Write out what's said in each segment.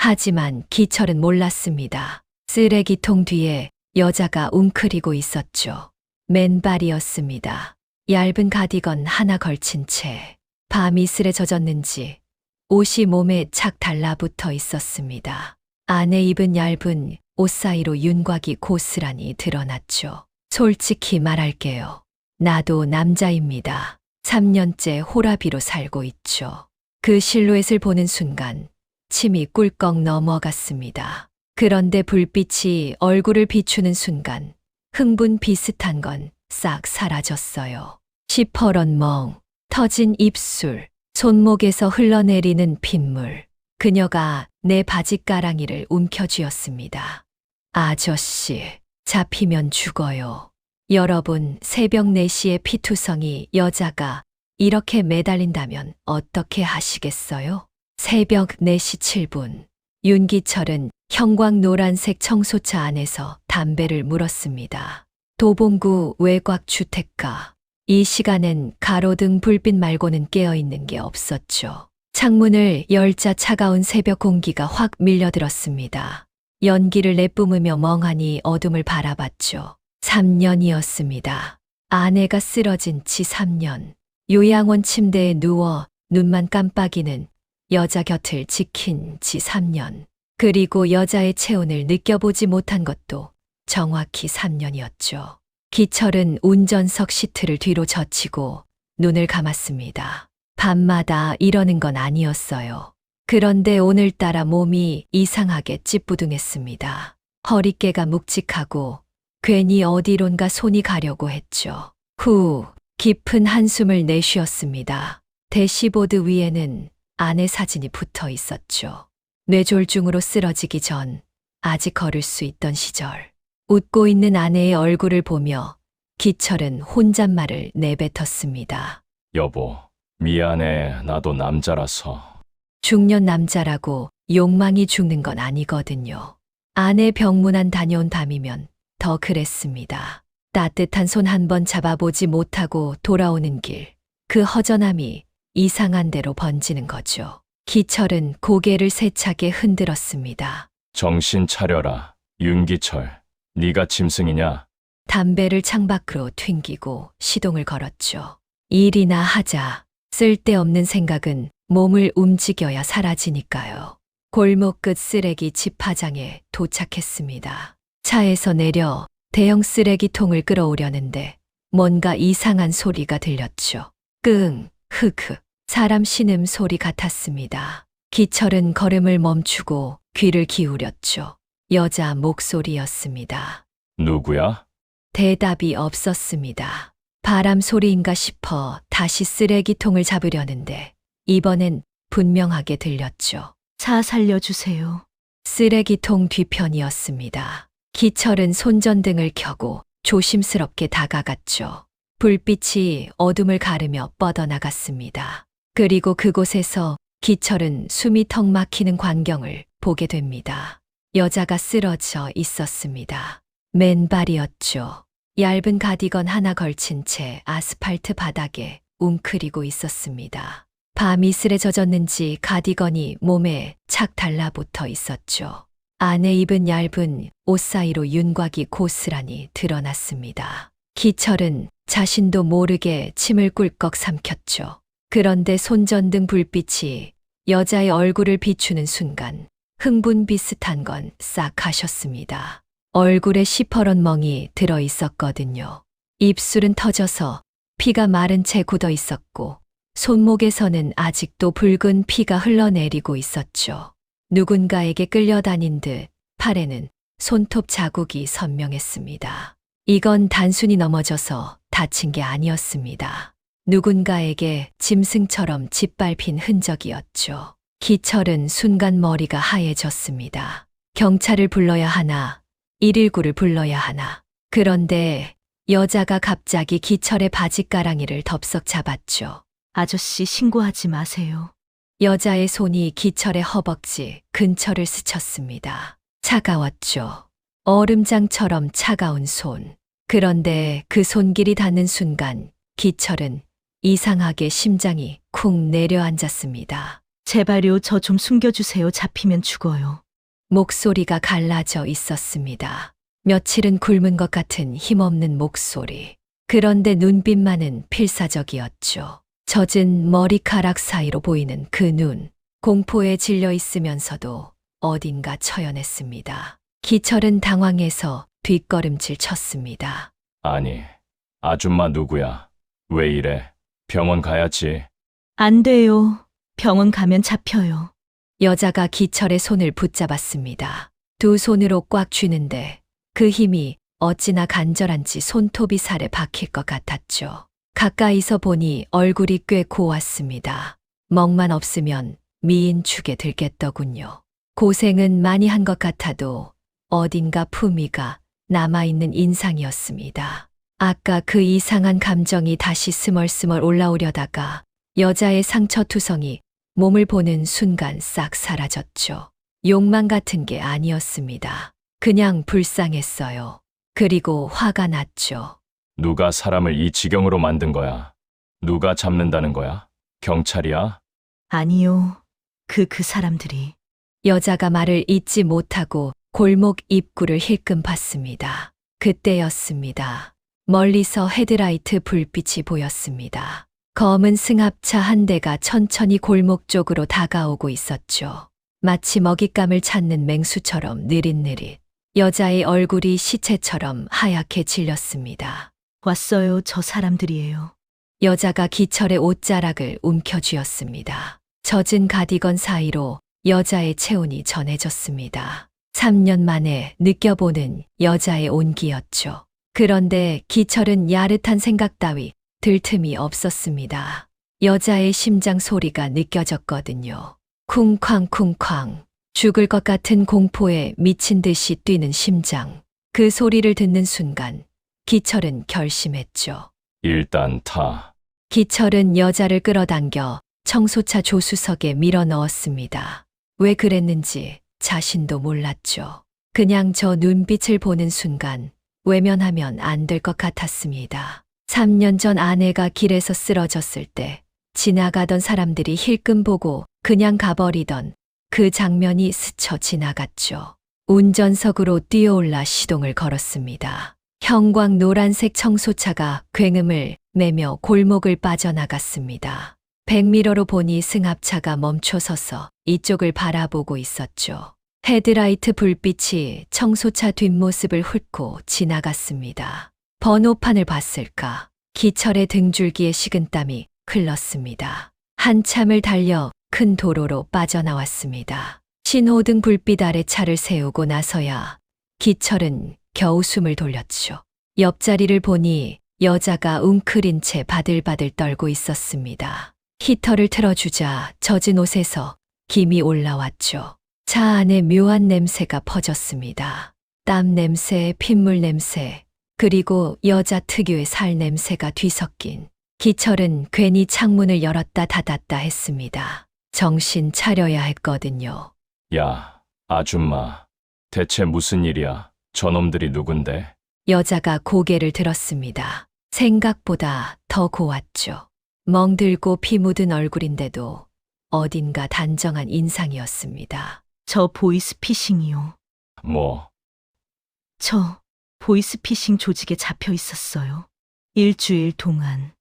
하지만 기철은 몰랐습니다. 쓰레기통 뒤에 여자가 웅크리고 있었죠. 맨발이었습니다. 얇은 가디건 하나 걸친 채 밤이 이슬에 젖었는지 옷이 몸에 착 달라붙어 있었습니다. 안에 입은 얇은 옷 사이로 윤곽이 고스란히 드러났죠. 솔직히 말할게요. 나도 남자입니다. 3년째 호라비로 살고 있죠. 그 실루엣을 보는 순간 침이 꿀꺽 넘어갔습니다. 그런데 불빛이 얼굴을 비추는 순간 흥분 비슷한 건 싹 사라졌어요. 시퍼런 멍, 터진 입술, 손목에서 흘러내리는 핏물. 그녀가 내 바지가랑이를 움켜쥐었습니다. 아저씨, 잡히면 죽어요. 여러분, 새벽 4시에 피투성이 여자가 이렇게 매달린다면 어떻게 하시겠어요? 새벽 4시 7분. 윤기철은 형광 노란색 청소차 안에서 담배를 물었습니다. 도봉구 외곽 주택가. 이 시간엔 가로등 불빛 말고는 깨어있는 게 없었죠. 창문을 열자 차가운 새벽 공기가 확 밀려들었습니다. 연기를 내뿜으며 멍하니 어둠을 바라봤죠. 3년이었습니다. 아내가 쓰러진 지 3년. 요양원 침대에 누워 눈만 깜빡이는 여자 곁을 지킨 지 3년. 그리고 여자의 체온을 느껴보지 못한 것도 정확히 3년이었죠. 기철은 운전석 시트를 뒤로 젖히고 눈을 감았습니다. 밤마다 이러는 건 아니었어요. 그런데 오늘따라 몸이 이상하게 찌뿌둥했습니다. 허리깨가 묵직하고 괜히 어디론가 손이 가려고 했죠. 후, 깊은 한숨을 내쉬었습니다. 대시보드 위에는 아내 사진이 붙어 있었죠. 뇌졸중으로 쓰러지기 전 아직 걸을 수 있던 시절. 웃고 있는 아내의 얼굴을 보며 기철은 혼잣말을 내뱉었습니다. 여보, 미안해. 나도 남자라서. 중년 남자라고 욕망이 죽는 건 아니거든요. 아내 병문안 다녀온 밤이면 더 그랬습니다. 따뜻한 손 한 번 잡아보지 못하고 돌아오는 길. 그 허전함이 이상한 대로 번지는 거죠. 기철은 고개를 세차게 흔들었습니다. 정신 차려라. 윤기철. 네가 짐승이냐? 담배를 창밖으로 튕기고 시동을 걸었죠. 일이나 하자. 쓸데없는 생각은 몸을 움직여야 사라지니까요. 골목 끝 쓰레기 집화장에 도착했습니다. 차에서 내려 대형 쓰레기통을 끌어오려는데 뭔가 이상한 소리가 들렸죠. 끙, 흑흑. 사람 신음 소리 같았습니다. 기철은 걸음을 멈추고 귀를 기울였죠. 여자 목소리였습니다. 누구야? 대답이 없었습니다. 바람 소리인가 싶어 다시 쓰레기통을 잡으려는데 이번엔 분명하게 들렸죠. 차 살려주세요. 쓰레기통 뒤편이었습니다. 기철은 손전등을 켜고 조심스럽게 다가갔죠. 불빛이 어둠을 가르며 뻗어나갔습니다. 그리고 그곳에서 기철은 숨이 턱 막히는 광경을 보게 됩니다. 여자가 쓰러져 있었습니다. 맨발이었죠. 얇은 가디건 하나 걸친 채 아스팔트 바닥에 웅크리고 있었습니다. 밤이 이슬에 젖었는지 가디건이 몸에 착 달라붙어 있었죠. 안에 입은 얇은 옷 사이로 윤곽이 고스란히 드러났습니다. 기철은 자신도 모르게 침을 꿀꺽 삼켰죠. 그런데 손전등 불빛이 여자의 얼굴을 비추는 순간 흥분 비슷한 건 싹 가셨습니다. 얼굴에 시퍼런 멍이 들어 있었거든요. 입술은 터져서 피가 마른 채 굳어 있었고 손목에서는 아직도 붉은 피가 흘러내리고 있었죠. 누군가에게 끌려다닌 듯 팔에는 손톱 자국이 선명했습니다. 이건 단순히 넘어져서 다친 게 아니었습니다. 누군가에게 짐승처럼 짓밟힌 흔적이었죠. 기철은 순간 머리가 하얘졌습니다. 경찰을 불러야 하나, 119를 불러야 하나. 그런데 여자가 갑자기 기철의 바지가랑이를 덥석 잡았죠. 아저씨 신고하지 마세요. 여자의 손이 기철의 허벅지 근처를 스쳤습니다. 차가웠죠. 얼음장처럼 차가운 손. 그런데 그 손길이 닿는 순간 기철은 이상하게 심장이 쿵 내려앉았습니다. 제발요, 저 좀 숨겨주세요. 잡히면 죽어요. 목소리가 갈라져 있었습니다. 며칠은 굶은 것 같은 힘없는 목소리. 그런데 눈빛만은 필사적이었죠. 젖은 머리카락 사이로 보이는 그 눈. 공포에 질려 있으면서도 어딘가 처연했습니다. 기철은 당황해서 뒷걸음질 쳤습니다. 아니, 아줌마 누구야? 왜 이래? 병원 가야지. 안 돼요. 병원 가면 잡혀요. 여자가 기철의 손을 붙잡았습니다. 두 손으로 꽉 쥐는데 그 힘이 어찌나 간절한지 손톱이 살에 박힐 것 같았죠. 가까이서 보니 얼굴이 꽤 고왔습니다. 멍만 없으면 미인 축에 들겠더군요. 고생은 많이 한 것 같아도 어딘가 품위가 남아있는 인상이었습니다. 아까 그 이상한 감정이 다시 스멀스멀 올라오려다가 여자의 상처투성이 몸을 보는 순간 싹 사라졌죠. 욕망 같은 게 아니었습니다. 그냥 불쌍했어요. 그리고 화가 났죠. 누가 사람을 이 지경으로 만든 거야? 누가 잡는다는 거야? 경찰이야? 아니요. 그 사람들이. 여자가 말을 잇지 못하고 골목 입구를 힐끔 봤습니다. 그때였습니다. 멀리서 헤드라이트 불빛이 보였습니다. 검은 승합차 한 대가 천천히 골목 쪽으로 다가오고 있었죠. 마치 먹잇감을 찾는 맹수처럼 느릿느릿. 여자의 얼굴이 시체처럼 하얗게 질렸습니다. 왔어요. 저 사람들이에요. 여자가 기철의 옷자락을 움켜쥐었습니다. 젖은 가디건 사이로 여자의 체온이 전해졌습니다. 3년 만에 느껴보는 여자의 온기였죠. 그런데 기철은 야릇한 생각 따위 들 틈이 없었습니다. 여자의 심장 소리가 느껴졌거든요. 쿵쾅쿵쾅. 죽을 것 같은 공포에 미친 듯이 뛰는 심장. 그 소리를 듣는 순간 기철은 결심했죠. 일단 타. 기철은 여자를 끌어당겨 청소차 조수석에 밀어 넣었습니다. 왜 그랬는지 자신도 몰랐죠. 그냥 저 눈빛을 보는 순간 외면하면 안 될 것 같았습니다. 3년 전 아내가 길에서 쓰러졌을 때 지나가던 사람들이 힐끔 보고 그냥 가버리던 그 장면이 스쳐 지나갔죠. 운전석으로 뛰어올라 시동을 걸었습니다. 형광 노란색 청소차가 굉음을 매며 골목을 빠져나갔습니다. 백미러로 보니 승합차가 멈춰서서 이쪽을 바라보고 있었죠. 헤드라이트 불빛이 청소차 뒷모습을 훑고 지나갔습니다. 번호판을 봤을까? 기철의 등줄기에 식은땀이 흘렀습니다. 한참을 달려 큰 도로로 빠져나왔습니다. 신호등 불빛 아래 차를 세우고 나서야 기철은 겨우 숨을 돌렸죠. 옆자리를 보니 여자가 웅크린 채 바들바들 떨고 있었습니다. 히터를 틀어주자 젖은 옷에서 김이 올라왔죠. 차 안에 묘한 냄새가 퍼졌습니다. 땀 냄새, 핏물 냄새, 그리고 여자 특유의 살 냄새가 뒤섞인. 기철은 괜히 창문을 열었다 닫았다 했습니다. 정신 차려야 했거든요. 야, 아줌마. 대체 무슨 일이야? 저놈들이 누군데? 여자가 고개를 들었습니다. 생각보다 더 고왔죠. 멍들고 피 묻은 얼굴인데도 어딘가 단정한 인상이었습니다. 저 보이스피싱이요. 뭐, 저 보이스피싱 조직에 잡혀 있었어요. 일주일 동안.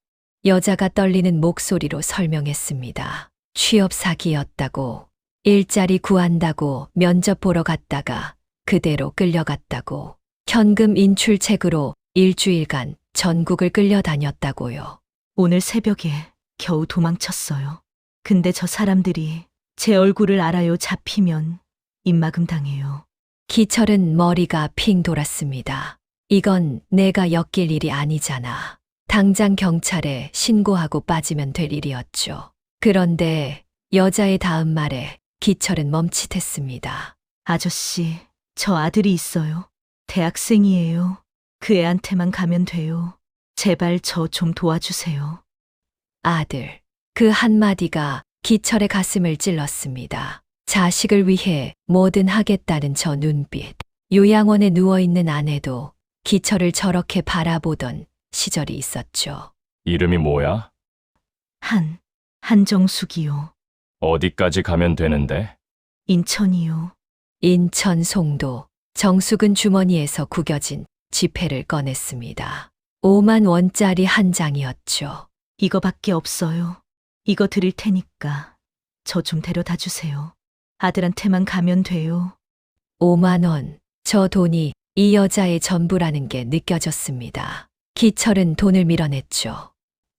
여자가 떨리는 목소리로 설명했습니다. 취업 사기였다고, 일자리 구한다고 면접 보러 갔다가 그대로 끌려갔다고, 현금 인출책으로 일주일간 전국을 끌려다녔다고요. 오늘 새벽에 겨우 도망쳤어요. 근데 저 사람들이 제 얼굴을 알아요. 잡히면 입막음 당해요. 기철은 머리가 핑 돌았습니다. 이건 내가 엮일 일이 아니잖아. 당장 경찰에 신고하고 빠지면 될 일이었죠. 그런데 여자의 다음 말에 기철은 멈칫했습니다. 아저씨, 저 아들이 있어요. 대학생이에요. 그 애한테만 가면 돼요. 제발 저 좀 도와주세요. 아들. 그 한마디가 기철의 가슴을 찔렀습니다. 자식을 위해 뭐든 하겠다는 저 눈빛. 요양원에 누워있는 아내도 기철을 저렇게 바라보던 시절이 있었죠. 이름이 뭐야? 한정숙이요. 어디까지 가면 되는데? 인천이요. 인천 송도. 정숙은 주머니에서 구겨진 지폐를 꺼냈습니다. 5만 원짜리 한 장이었죠. 이거밖에 없어요. 이거 드릴 테니까 저 좀 데려다 주세요. 아들한테만 가면 돼요. 5만 원. 저 돈이 이 여자의 전부라는 게 느껴졌습니다. 기철은 돈을 밀어냈죠.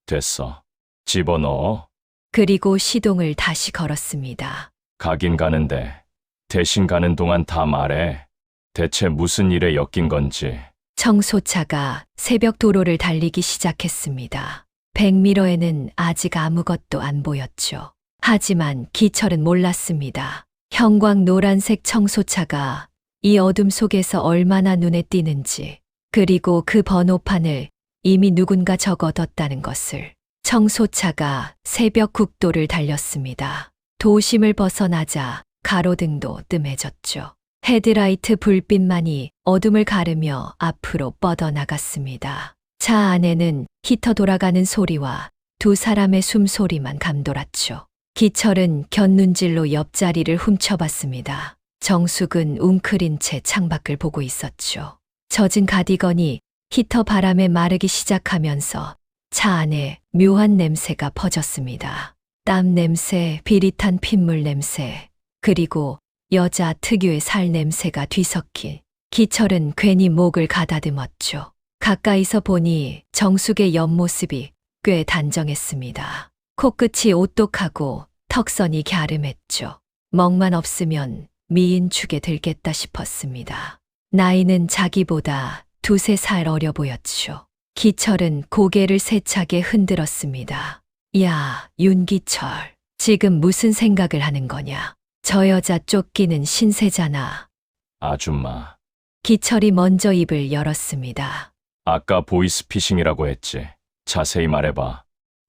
됐어. 집어넣어. 그리고 시동을 다시 걸었습니다. 가긴 가는데 대신 가는 동안 다 말해. 대체 무슨 일에 엮인 건지. 청소차가 새벽 도로를 달리기 시작했습니다. 100m에는 아직 아무것도 안 보였죠. 하지만 기철은 몰랐습니다. 형광 노란색 청소차가 이 어둠 속에서 얼마나 눈에 띄는지, 그리고 그 번호판을 이미 누군가 적어뒀다는 것을. 청소차가 새벽 국도를 달렸습니다. 도심을 벗어나자 가로등도 뜸해졌죠. 헤드라이트 불빛만이 어둠을 가르며 앞으로 뻗어나갔습니다. 차 안에는 히터 돌아가는 소리와 두 사람의 숨소리만 감돌았죠. 기철은 곁눈질로 옆자리를 훔쳐봤습니다. 정숙은 웅크린 채 창밖을 보고 있었죠. 젖은 가디건이 히터 바람에 마르기 시작하면서 차 안에 묘한 냄새가 퍼졌습니다. 땀 냄새, 비릿한 핏물 냄새, 그리고 여자 특유의 살 냄새가 뒤섞인. 기철은 괜히 목을 가다듬었죠. 가까이서 보니 정숙의 옆모습이 꽤 단정했습니다. 코끝이 오똑하고 턱선이 갸름했죠. 멍만 없으면 미인축에 들겠다 싶었습니다. 나이는 자기보다 2~3살 어려 보였죠. 기철은 고개를 세차게 흔들었습니다. 야, 윤기철. 지금 무슨 생각을 하는 거냐? 저 여자 쫓기는 신세잖아. 아줌마. 기철이 먼저 입을 열었습니다. 아까 보이스피싱이라고 했지. 자세히 말해봐.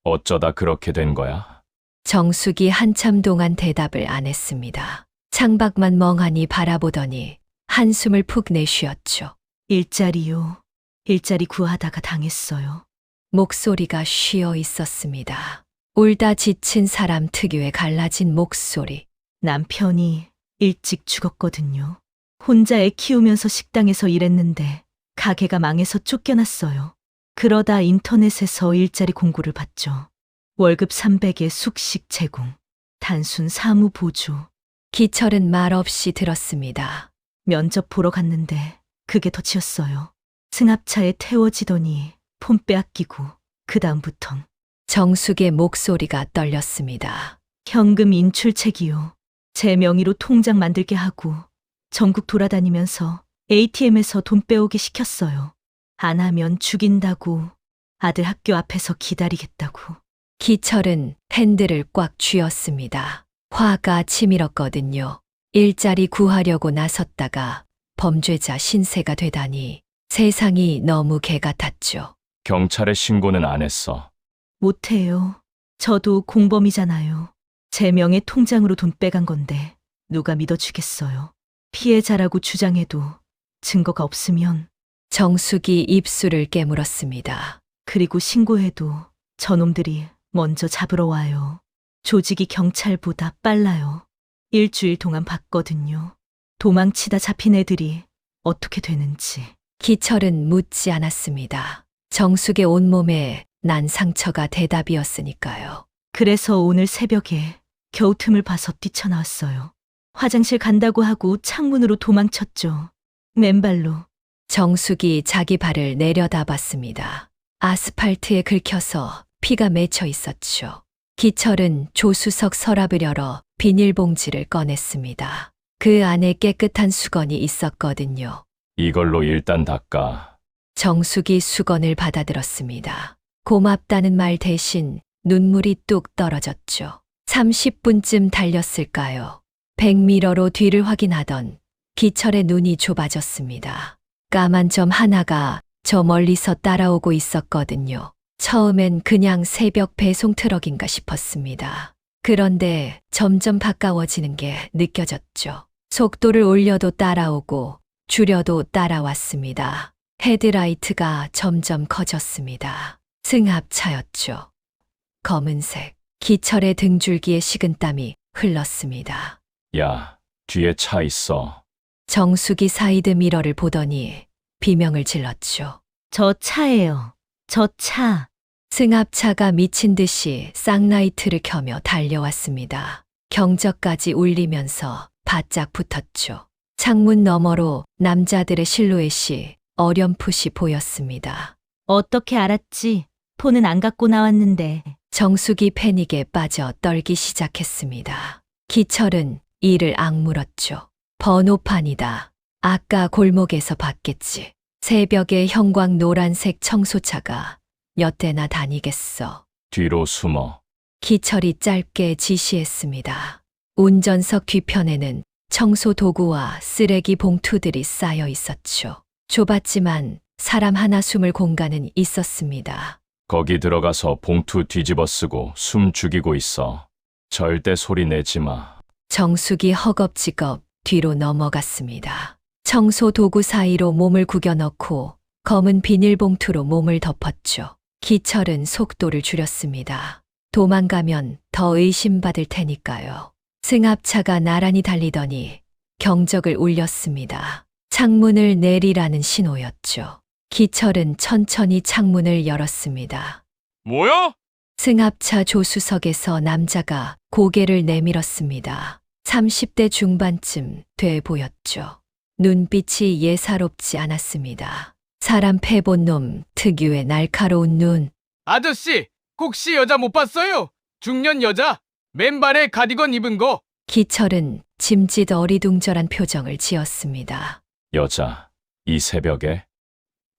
어쩌다 그렇게 된 거야? 정숙이 한참 동안 대답을 안 했습니다. 창밖만 멍하니 바라보더니 한숨을 푹 내쉬었죠. 일자리요. 일자리 구하다가 당했어요. 목소리가 쉬어 있었습니다. 울다 지친 사람 특유의 갈라진 목소리. 남편이 일찍 죽었거든요. 혼자 애 키우면서 식당에서 일했는데 가게가 망해서 쫓겨났어요. 그러다 인터넷에서 일자리 공고를 봤죠. 월급 300에 숙식 제공, 단순 사무 보조. 기철은 말없이 들었습니다. 면접 보러 갔는데 그게 덫이었어요. 승합차에 태워지더니 폰 빼앗기고 그다음부턴 정숙의 목소리가 떨렸습니다. 현금 인출책이요. 제 명의로 통장 만들게 하고 전국 돌아다니면서 ATM에서 돈 빼오게 시켰어요. 안 하면 죽인다고, 아들 학교 앞에서 기다리겠다고. 기철은 핸들을 꽉 쥐었습니다. 화가 치밀었거든요. 일자리 구하려고 나섰다가 범죄자 신세가 되다니 세상이 너무 개 같았죠. 경찰에 신고는 안 했어. 못해요. 저도 공범이잖아요. 제 명의 통장으로 돈 빼간 건데 누가 믿어주겠어요. 피해자라고 주장해도 증거가 없으면. 정숙이 입술을 깨물었습니다. 그리고 신고해도 저놈들이 먼저 잡으러 와요. 조직이 경찰보다 빨라요. 일주일 동안 봤거든요. 도망치다 잡힌 애들이 어떻게 되는지. 기철은 묻지 않았습니다. 정숙의 온몸에 난 상처가 대답이었으니까요. 그래서 오늘 새벽에 겨우 틈을 봐서 뛰쳐나왔어요. 화장실 간다고 하고 창문으로 도망쳤죠. 맨발로. 정숙이 자기 발을 내려다봤습니다. 아스팔트에 긁혀서 피가 맺혀 있었죠. 기철은 조수석 서랍을 열어 비닐봉지를 꺼냈습니다. 그 안에 깨끗한 수건이 있었거든요. 이걸로 일단 닦아. 정숙이 수건을 받아들었습니다. 고맙다는 말 대신 눈물이 뚝 떨어졌죠. 30분쯤 달렸을까요? 100m로 뒤를 확인하던 기철의 눈이 좁아졌습니다. 까만 점 하나가 저 멀리서 따라오고 있었거든요. 처음엔 그냥 새벽 배송 트럭인가 싶었습니다. 그런데 점점 가까워지는 게 느껴졌죠. 속도를 올려도 따라오고 줄여도 따라왔습니다. 헤드라이트가 점점 커졌습니다. 승합차였죠. 검은색. 기철의 등줄기에 식은땀이 흘렀습니다. 야, 뒤에 차 있어. 정숙이 사이드 미러를 보더니 비명을 질렀죠. 저 차예요. 저 차. 승합차가 미친 듯이 쌍라이트를 켜며 달려왔습니다. 경적까지 울리면서 바짝 붙었죠. 창문 너머로 남자들의 실루엣이 어렴풋이 보였습니다. 어떻게 알았지? 폰은 안 갖고 나왔는데. 정숙이 패닉에 빠져 떨기 시작했습니다. 기철은 이를 악물었죠. 번호판이다. 아까 골목에서 봤겠지. 새벽에 형광 노란색 청소차가 몇 대나 다니겠어. 뒤로 숨어. 기철이 짧게 지시했습니다. 운전석 뒤편에는 청소 도구와 쓰레기 봉투들이 쌓여 있었죠. 좁았지만 사람 하나 숨을 공간은 있었습니다. 거기 들어가서 봉투 뒤집어 쓰고 숨 죽이고 있어. 절대 소리 내지 마. 정숙이 허겁지겁 뒤로 넘어갔습니다. 청소 도구 사이로 몸을 구겨 넣고 검은 비닐봉투로 몸을 덮었죠. 기철은 속도를 줄였습니다. 도망가면 더 의심받을 테니까요. 승합차가 나란히 달리더니 경적을 울렸습니다. 창문을 내리라는 신호였죠. 기철은 천천히 창문을 열었습니다. 뭐야? 승합차 조수석에서 남자가 고개를 내밀었습니다. 30대 중반쯤 돼 보였죠. 눈빛이 예사롭지 않았습니다. 사람 패본 놈 특유의 날카로운 눈. 아저씨, 혹시 여자 못 봤어요? 중년 여자, 맨발에 가디건 입은 거. 기철은 짐짓 어리둥절한 표정을 지었습니다. 여자, 이 새벽에?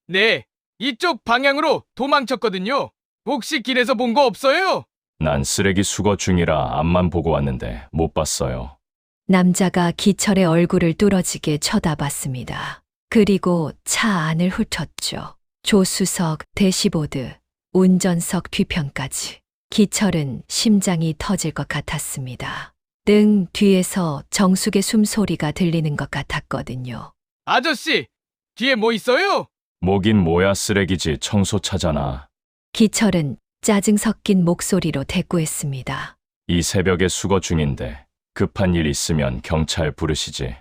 네, 이쪽 방향으로 도망쳤거든요. 혹시 길에서 본 거 없어요? 난 쓰레기 수거 중이라 앞만 보고 왔는데 못 봤어요. 남자가 기철의 얼굴을 뚫어지게 쳐다봤습니다. 그리고 차 안을 훑었죠. 조수석, 대시보드, 운전석 뒤편까지. 기철은 심장이 터질 것 같았습니다. 등 뒤에서 정숙의 숨소리가 들리는 것 같았거든요. 아저씨, 뒤에 뭐 있어요? 뭐긴 뭐야, 쓰레기지. 청소차잖아. 기철은 짜증 섞인 목소리로 대꾸했습니다. 이 새벽에 수거 중인데 급한 일 있으면 경찰 부르시지.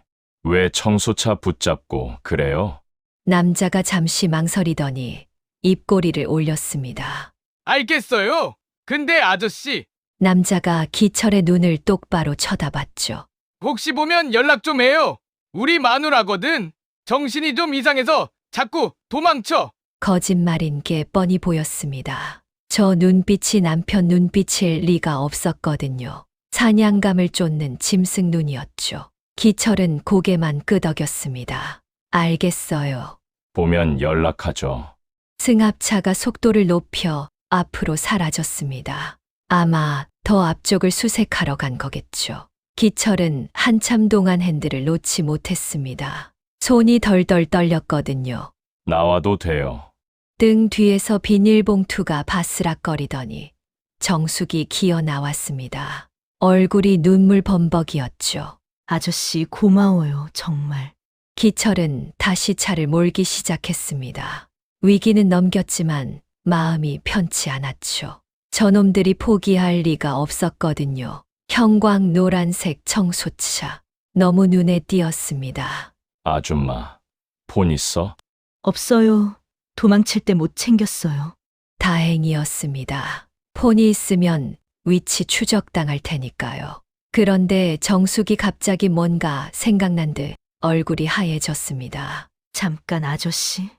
왜 청소차 붙잡고 그래요? 남자가 잠시 망설이더니 입꼬리를 올렸습니다. 알겠어요. 근데 아저씨, 남자가 기철의 눈을 똑바로 쳐다봤죠. 혹시 보면 연락 좀 해요. 우리 마누라거든. 정신이 좀 이상해서 자꾸 도망쳐. 거짓말인 게 뻔히 보였습니다. 저 눈빛이 남편 눈빛일 리가 없었거든요. 사냥감을 쫓는 짐승 눈이었죠. 기철은 고개만 끄덕였습니다. 알겠어요. 보면 연락하죠. 승합차가 속도를 높여 앞으로 사라졌습니다. 아마 더 앞쪽을 수색하러 간 거겠죠. 기철은 한참 동안 핸들을 놓지 못했습니다. 손이 덜덜 떨렸거든요. 나와도 돼요. 등 뒤에서 비닐봉투가 바스락거리더니 정숙이 기어 나왔습니다. 얼굴이 눈물 범벅이었죠. 아저씨 고마워요, 정말. 기철은 다시 차를 몰기 시작했습니다. 위기는 넘겼지만 마음이 편치 않았죠. 저놈들이 포기할 리가 없었거든요. 형광 노란색 청소차. 너무 눈에 띄었습니다. 아줌마, 폰 있어? 없어요. 도망칠 때 못 챙겼어요. 다행이었습니다. 폰이 있으면 위치 추적당할 테니까요. 그런데 정숙이 갑자기 뭔가 생각난 듯 얼굴이 하얘졌습니다. 잠깐 아저씨.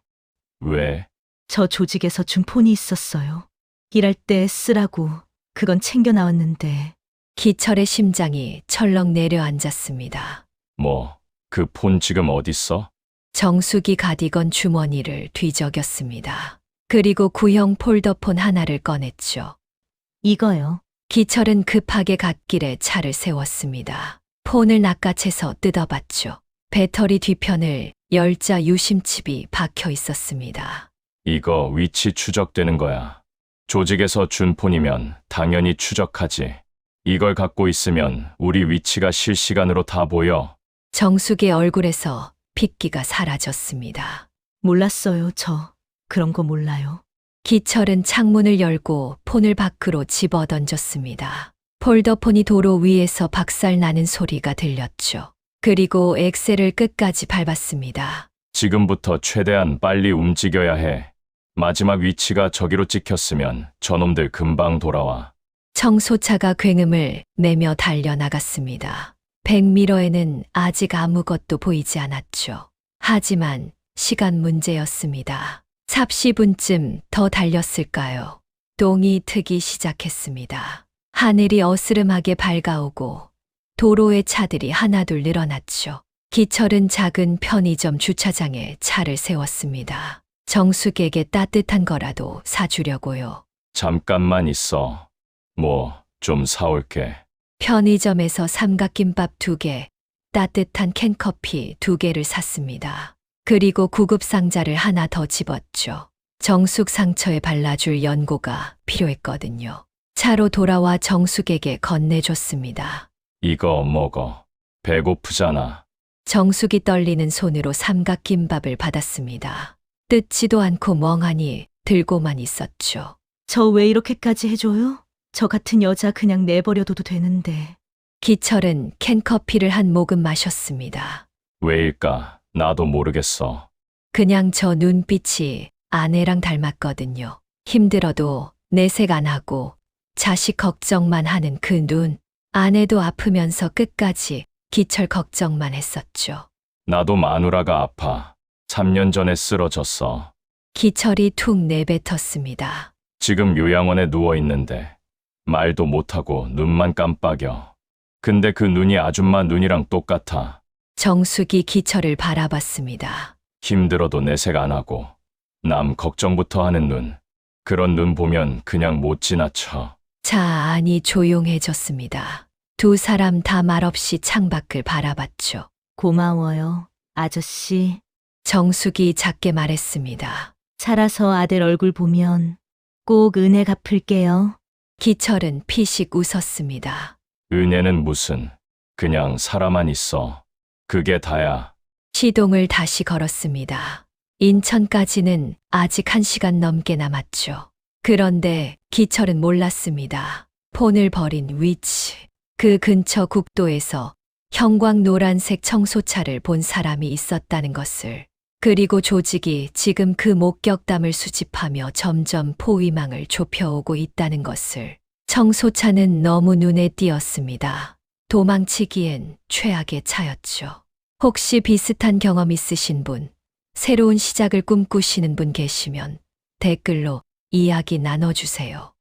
왜? 저 조직에서 준 폰이 있었어요. 일할 때 쓰라고. 그건 챙겨 나왔는데. 기철의 심장이 철렁 내려앉았습니다. 뭐, 그 폰 지금 어딨어? 정숙이 가디건 주머니를 뒤적였습니다. 그리고 구형 폴더폰 하나를 꺼냈죠. 이거요. 기철은 급하게 갓길에 차를 세웠습니다. 폰을 낚아채서 뜯어봤죠. 배터리 뒤편을 열자 유심칩이 박혀 있었습니다. 이거 위치 추적되는 거야. 조직에서 준 폰이면 당연히 추적하지. 이걸 갖고 있으면 우리 위치가 실시간으로 다 보여. 정숙의 얼굴에서 핏기가 사라졌습니다. 몰랐어요, 저. 그런 거 몰라요. 기철은 창문을 열고 폰을 밖으로 집어던졌습니다. 폴더폰이 도로 위에서 박살나는 소리가 들렸죠. 그리고 엑셀을 끝까지 밟았습니다. 지금부터 최대한 빨리 움직여야 해. 마지막 위치가 저기로 찍혔으면 저놈들 금방 돌아와. 청소차가 굉음을 내며 달려나갔습니다. 100미러에는 아직 아무것도 보이지 않았죠. 하지만 시간 문제였습니다. 삽시분쯤 더 달렸을까요? 똥이 트기 시작했습니다. 하늘이 어스름하게 밝아오고 도로에 차들이 하나둘 늘어났죠. 기철은 작은 편의점 주차장에 차를 세웠습니다. 정숙에게 따뜻한 거라도 사주려고요. 잠깐만 있어. 뭐 좀 사올게. 편의점에서 삼각김밥 2개, 따뜻한 캔커피 2개를 샀습니다. 그리고 구급상자를 하나 더 집었죠. 정숙 상처에 발라줄 연고가 필요했거든요. 차로 돌아와 정숙에게 건네줬습니다. 이거 먹어. 배고프잖아. 정숙이 떨리는 손으로 삼각김밥을 받았습니다. 뜯지도 않고 멍하니 들고만 있었죠. 저 왜 이렇게까지 해줘요? 저 같은 여자 그냥 내버려둬도 되는데. 기철은 캔커피를 한 모금 마셨습니다. 왜일까? 나도 모르겠어. 그냥 저 눈빛이 아내랑 닮았거든요. 힘들어도 내색 안 하고 자식 걱정만 하는 그 눈. 아내도 아프면서 끝까지 기철 걱정만 했었죠. 나도 마누라가 아파. 3년 전에 쓰러졌어. 기철이 툭 내뱉었습니다. 지금 요양원에 누워 있는데 말도 못하고 눈만 깜빡여. 근데 그 눈이 아줌마 눈이랑 똑같아. 정숙이 기철을 바라봤습니다. 힘들어도 내색 안 하고 남 걱정부터 하는 눈. 그런 눈 보면 그냥 못 지나쳐. 차 안이 조용해졌습니다. 두 사람 다 말없이 창밖을 바라봤죠. 고마워요, 아저씨. 정숙이 작게 말했습니다. 살아서 아들 얼굴 보면 꼭 은혜 갚을게요. 기철은 피식 웃었습니다. 은혜는 무슨. 그냥 살아만 있어. 그게 다야. 시동을 다시 걸었습니다. 인천까지는 아직 1시간 넘게 남았죠. 그런데 기철은 몰랐습니다. 폰을 버린 위치. 그 근처 국도에서 형광 노란색 청소차를 본 사람이 있었다는 것을. 그리고 조직이 지금 그 목격담을 수집하며 점점 포위망을 좁혀오고 있다는 것을. 청소차는 너무 눈에 띄었습니다. 도망치기엔 최악의 차였죠. 혹시 비슷한 경험 있으신 분, 새로운 시작을 꿈꾸시는 분 계시면 댓글로 이야기 나눠주세요.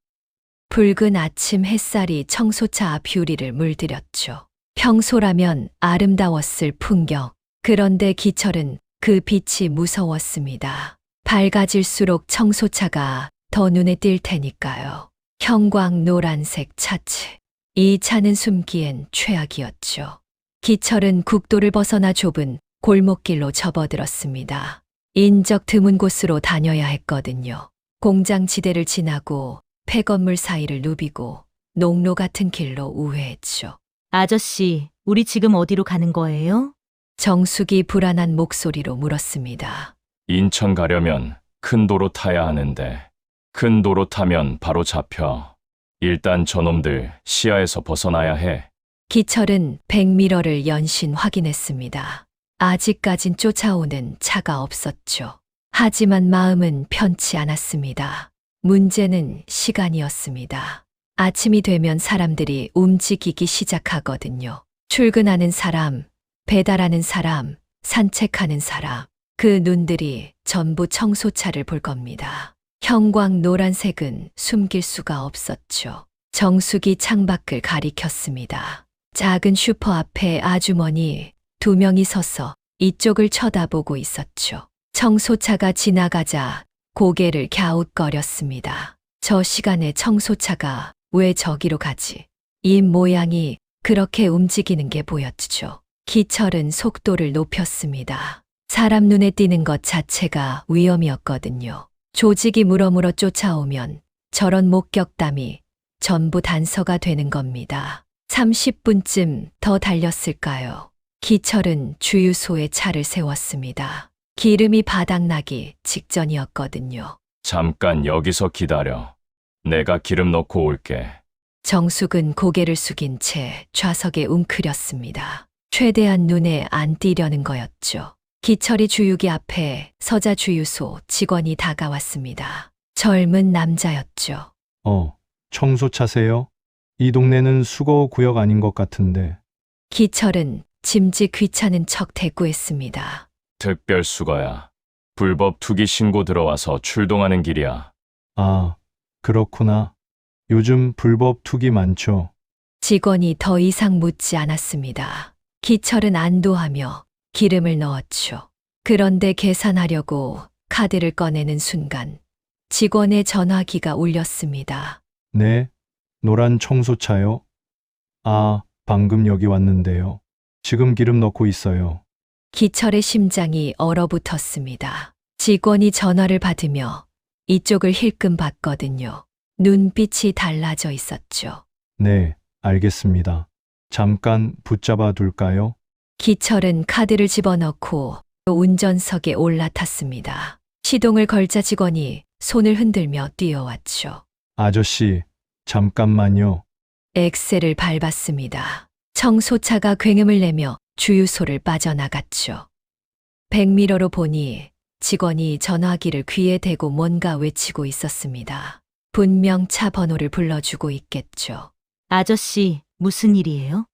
붉은 아침 햇살이 청소차 앞 유리를 물들였죠. 평소라면 아름다웠을 풍경. 그런데 기철은 그 빛이 무서웠습니다. 밝아질수록 청소차가 더 눈에 띌 테니까요. 형광 노란색 차체. 이 차는 숨기엔 최악이었죠. 기철은 국도를 벗어나 좁은 골목길로 접어들었습니다. 인적 드문 곳으로 다녀야 했거든요. 공장 지대를 지나고 폐건물 사이를 누비고 농로 같은 길로 우회했죠. 아저씨, 우리 지금 어디로 가는 거예요? 정숙이 불안한 목소리로 물었습니다. 인천 가려면 큰 도로 타야 하는데 큰 도로 타면 바로 잡혀. 일단 저놈들 시야에서 벗어나야 해. 기철은 100미러를 연신 확인했습니다. 아직까진 쫓아오는 차가 없었죠. 하지만 마음은 편치 않았습니다. 문제는 시간이었습니다. 아침이 되면 사람들이 움직이기 시작하거든요. 출근하는 사람, 배달하는 사람, 산책하는 사람. 그 눈들이 전부 청소차를 볼 겁니다. 형광 노란색은 숨길 수가 없었죠. 정숙이 창밖을 가리켰습니다. 작은 슈퍼 앞에 아주머니 2명이 서서 이쪽을 쳐다보고 있었죠. 청소차가 지나가자 고개를 갸웃거렸습니다. 저 시간에 청소차가 왜 저기로 가지? 이 모양이 그렇게 움직이는 게 보였죠. 기철은 속도를 높였습니다. 사람 눈에 띄는 것 자체가 위험이었거든요. 조직이 물어물어 쫓아오면 저런 목격담이 전부 단서가 되는 겁니다. 30분쯤 더 달렸을까요? 기철은 주유소에 차를 세웠습니다. 기름이 바닥나기 직전이었거든요. 잠깐 여기서 기다려. 내가 기름 넣고 올게. 정숙은 고개를 숙인 채 좌석에 웅크렸습니다. 최대한 눈에 안 띄려는 거였죠. 기철이 주유기 앞에 서자 주유소 직원이 다가왔습니다. 젊은 남자였죠. 청소차세요? 이 동네는 수거 구역 아닌 것 같은데. 기철은 짐짓 귀찮은 척 대꾸했습니다. 특별 수거야. 불법 투기 신고 들어와서 출동하는 길이야. 아, 그렇구나. 요즘 불법 투기 많죠. 직원이 더 이상 묻지 않았습니다. 기철은 안도하며 기름을 넣었죠. 그런데 계산하려고 카드를 꺼내는 순간 직원의 전화기가 울렸습니다. 네, 노란 청소차요? 아, 방금 여기 왔는데요. 지금 기름 넣고 있어요. 기철의 심장이 얼어붙었습니다. 직원이 전화를 받으며 이쪽을 힐끔 봤거든요. 눈빛이 달라져 있었죠. 네, 알겠습니다. 잠깐 붙잡아 둘까요? 기철은 카드를 집어넣고 운전석에 올라탔습니다. 시동을 걸자 직원이 손을 흔들며 뛰어왔죠. 아저씨, 잠깐만요. 엑셀을 밟았습니다. 청소차가 굉음을 내며 주유소를 빠져나갔죠. 백미러로 보니 직원이 전화기를 귀에 대고 뭔가 외치고 있었습니다. 분명 차 번호를 불러주고 있겠죠. 아저씨, 무슨 일이에요?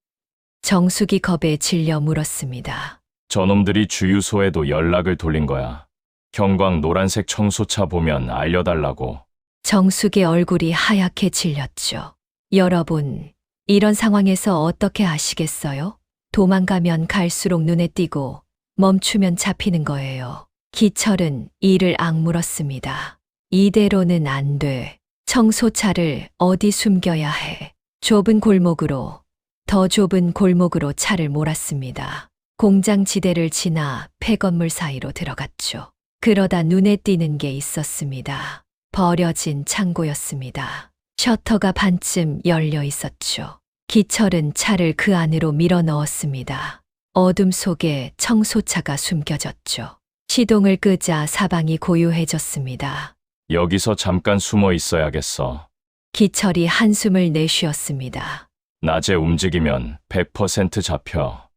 정숙이 겁에 질려 물었습니다. 저놈들이 주유소에도 연락을 돌린 거야. 형광 노란색 청소차 보면 알려달라고. 정숙의 얼굴이 하얗게 질렸죠. 여러분, 이런 상황에서 어떻게 하시겠어요? 도망가면 갈수록 눈에 띄고 멈추면 잡히는 거예요. 기철은 이를 악물었습니다. 이대로는 안 돼. 청소차를 어디 숨겨야 해. 좁은 골목으로, 더 좁은 골목으로 차를 몰았습니다. 공장 지대를 지나 폐건물 사이로 들어갔죠. 그러다 눈에 띄는 게 있었습니다. 버려진 창고였습니다. 셔터가 반쯤 열려 있었죠. 기철은 차를 그 안으로 밀어 넣었습니다. 어둠 속에 청소차가 숨겨졌죠. 시동을 끄자 사방이 고요해졌습니다. 여기서 잠깐 숨어 있어야겠어. 기철이 한숨을 내쉬었습니다. 낮에 움직이면 100% 잡혀.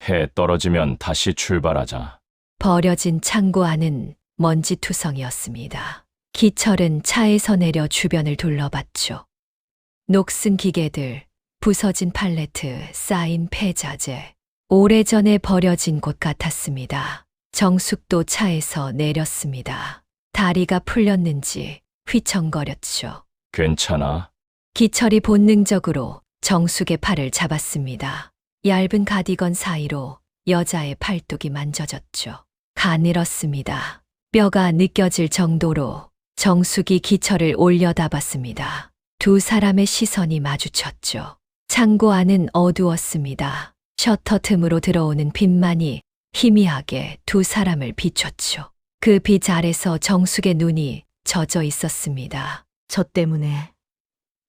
해 떨어지면 다시 출발하자. 버려진 창고 안은 먼지투성이었습니다. 기철은 차에서 내려 주변을 둘러봤죠. 녹슨 기계들, 부서진 팔레트, 쌓인 폐자재. 오래전에 버려진 곳 같았습니다. 정숙도 차에서 내렸습니다. 다리가 풀렸는지 휘청거렸죠. 괜찮아? 기철이 본능적으로 정숙의 팔을 잡았습니다. 얇은 가디건 사이로 여자의 팔뚝이 만져졌죠. 가늘었습니다. 뼈가 느껴질 정도로 정숙이 기철을 올려다봤습니다. 두 사람의 시선이 마주쳤죠. 창고 안은 어두웠습니다. 셔터 틈으로 들어오는 빛만이 희미하게 두 사람을 비췄죠. 그 빛 아래서 정숙의 눈이 젖어 있었습니다. 저 때문에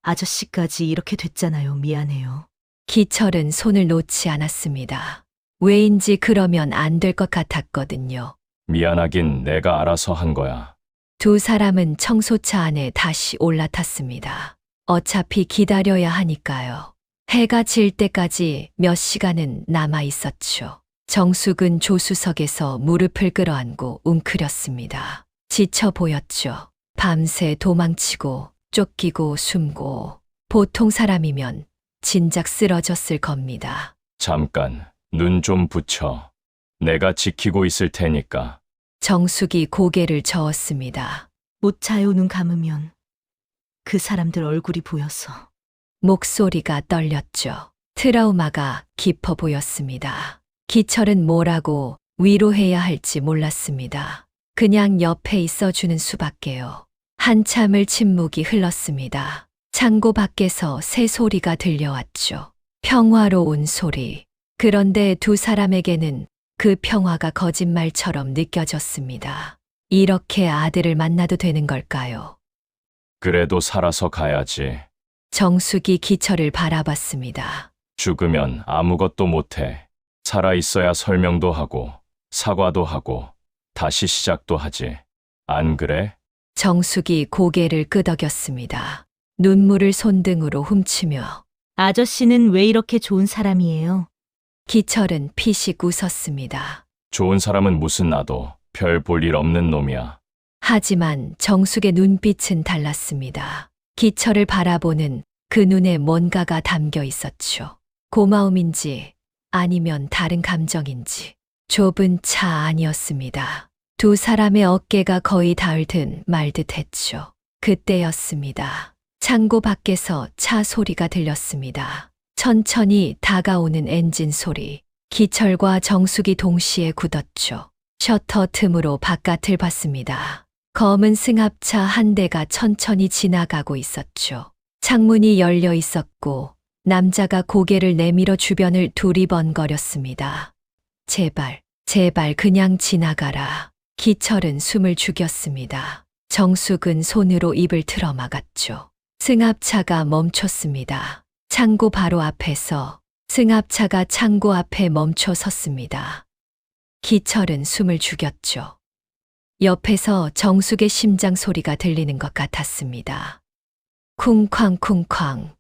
아저씨까지 이렇게 됐잖아요. 미안해요. 기철은 손을 놓지 않았습니다. 왜인지 그러면 안 될 것 같았거든요. 미안하긴 내가 알아서 한 거야. 두 사람은 청소차 안에 다시 올라탔습니다. 어차피 기다려야 하니까요. 해가 질 때까지 몇 시간은 남아 있었죠. 정숙은 조수석에서 무릎을 끌어안고 웅크렸습니다. 지쳐 보였죠. 밤새 도망치고 쫓기고 숨고 보통 사람이면 진작 쓰러졌을 겁니다. 잠깐, 눈 좀 붙여. 내가 지키고 있을 테니까. 정숙이 고개를 저었습니다. 못 차요. 눈 감으면 그 사람들 얼굴이 보여서. 목소리가 떨렸죠. 트라우마가 깊어 보였습니다. 기철은 뭐라고 위로해야 할지 몰랐습니다. 그냥 옆에 있어주는 수밖에요. 한참을 침묵이 흘렀습니다. 창고 밖에서 새 소리가 들려왔죠. 평화로운 소리. 그런데 두 사람에게는 그 평화가 거짓말처럼 느껴졌습니다. 이렇게 아들을 만나도 되는 걸까요? 그래도 살아서 가야지. 정숙이 기철을 바라봤습니다. 죽으면 아무것도 못해. 살아있어야 설명도 하고, 사과도 하고, 다시 시작도 하지. 안 그래? 정숙이 고개를 끄덕였습니다. 눈물을 손등으로 훔치며 아저씨는 왜 이렇게 좋은 사람이에요? 기철은 피식 웃었습니다. 좋은 사람은 무슨 나도 별 볼 일 없는 놈이야. 하지만 정숙의 눈빛은 달랐습니다. 기철을 바라보는 그 눈에 뭔가가 담겨 있었죠. 고마움인지 아니면 다른 감정인지. 좁은 차 아니었습니다. 두 사람의 어깨가 거의 닿을 듯 말 듯 했죠. 그때였습니다. 창고 밖에서 차 소리가 들렸습니다. 천천히 다가오는 엔진 소리. 기철과 정숙이 동시에 굳었죠. 셔터 틈으로 바깥을 봤습니다. 검은 승합차 한 대가 천천히 지나가고 있었죠. 창문이 열려 있었고 남자가 고개를 내밀어 주변을 두리번거렸습니다. 제발, 제발 그냥 지나가라. 기철은 숨을 죽였습니다. 정숙은 손으로 입을 틀어막았죠. 승합차가 멈췄습니다. 창고 바로 앞에서 승합차가 창고 앞에 멈춰 섰습니다. 기철은 숨을 죽였죠. 옆에서 정숙의 심장 소리가 들리는 것 같았습니다. 쿵쾅쿵쾅.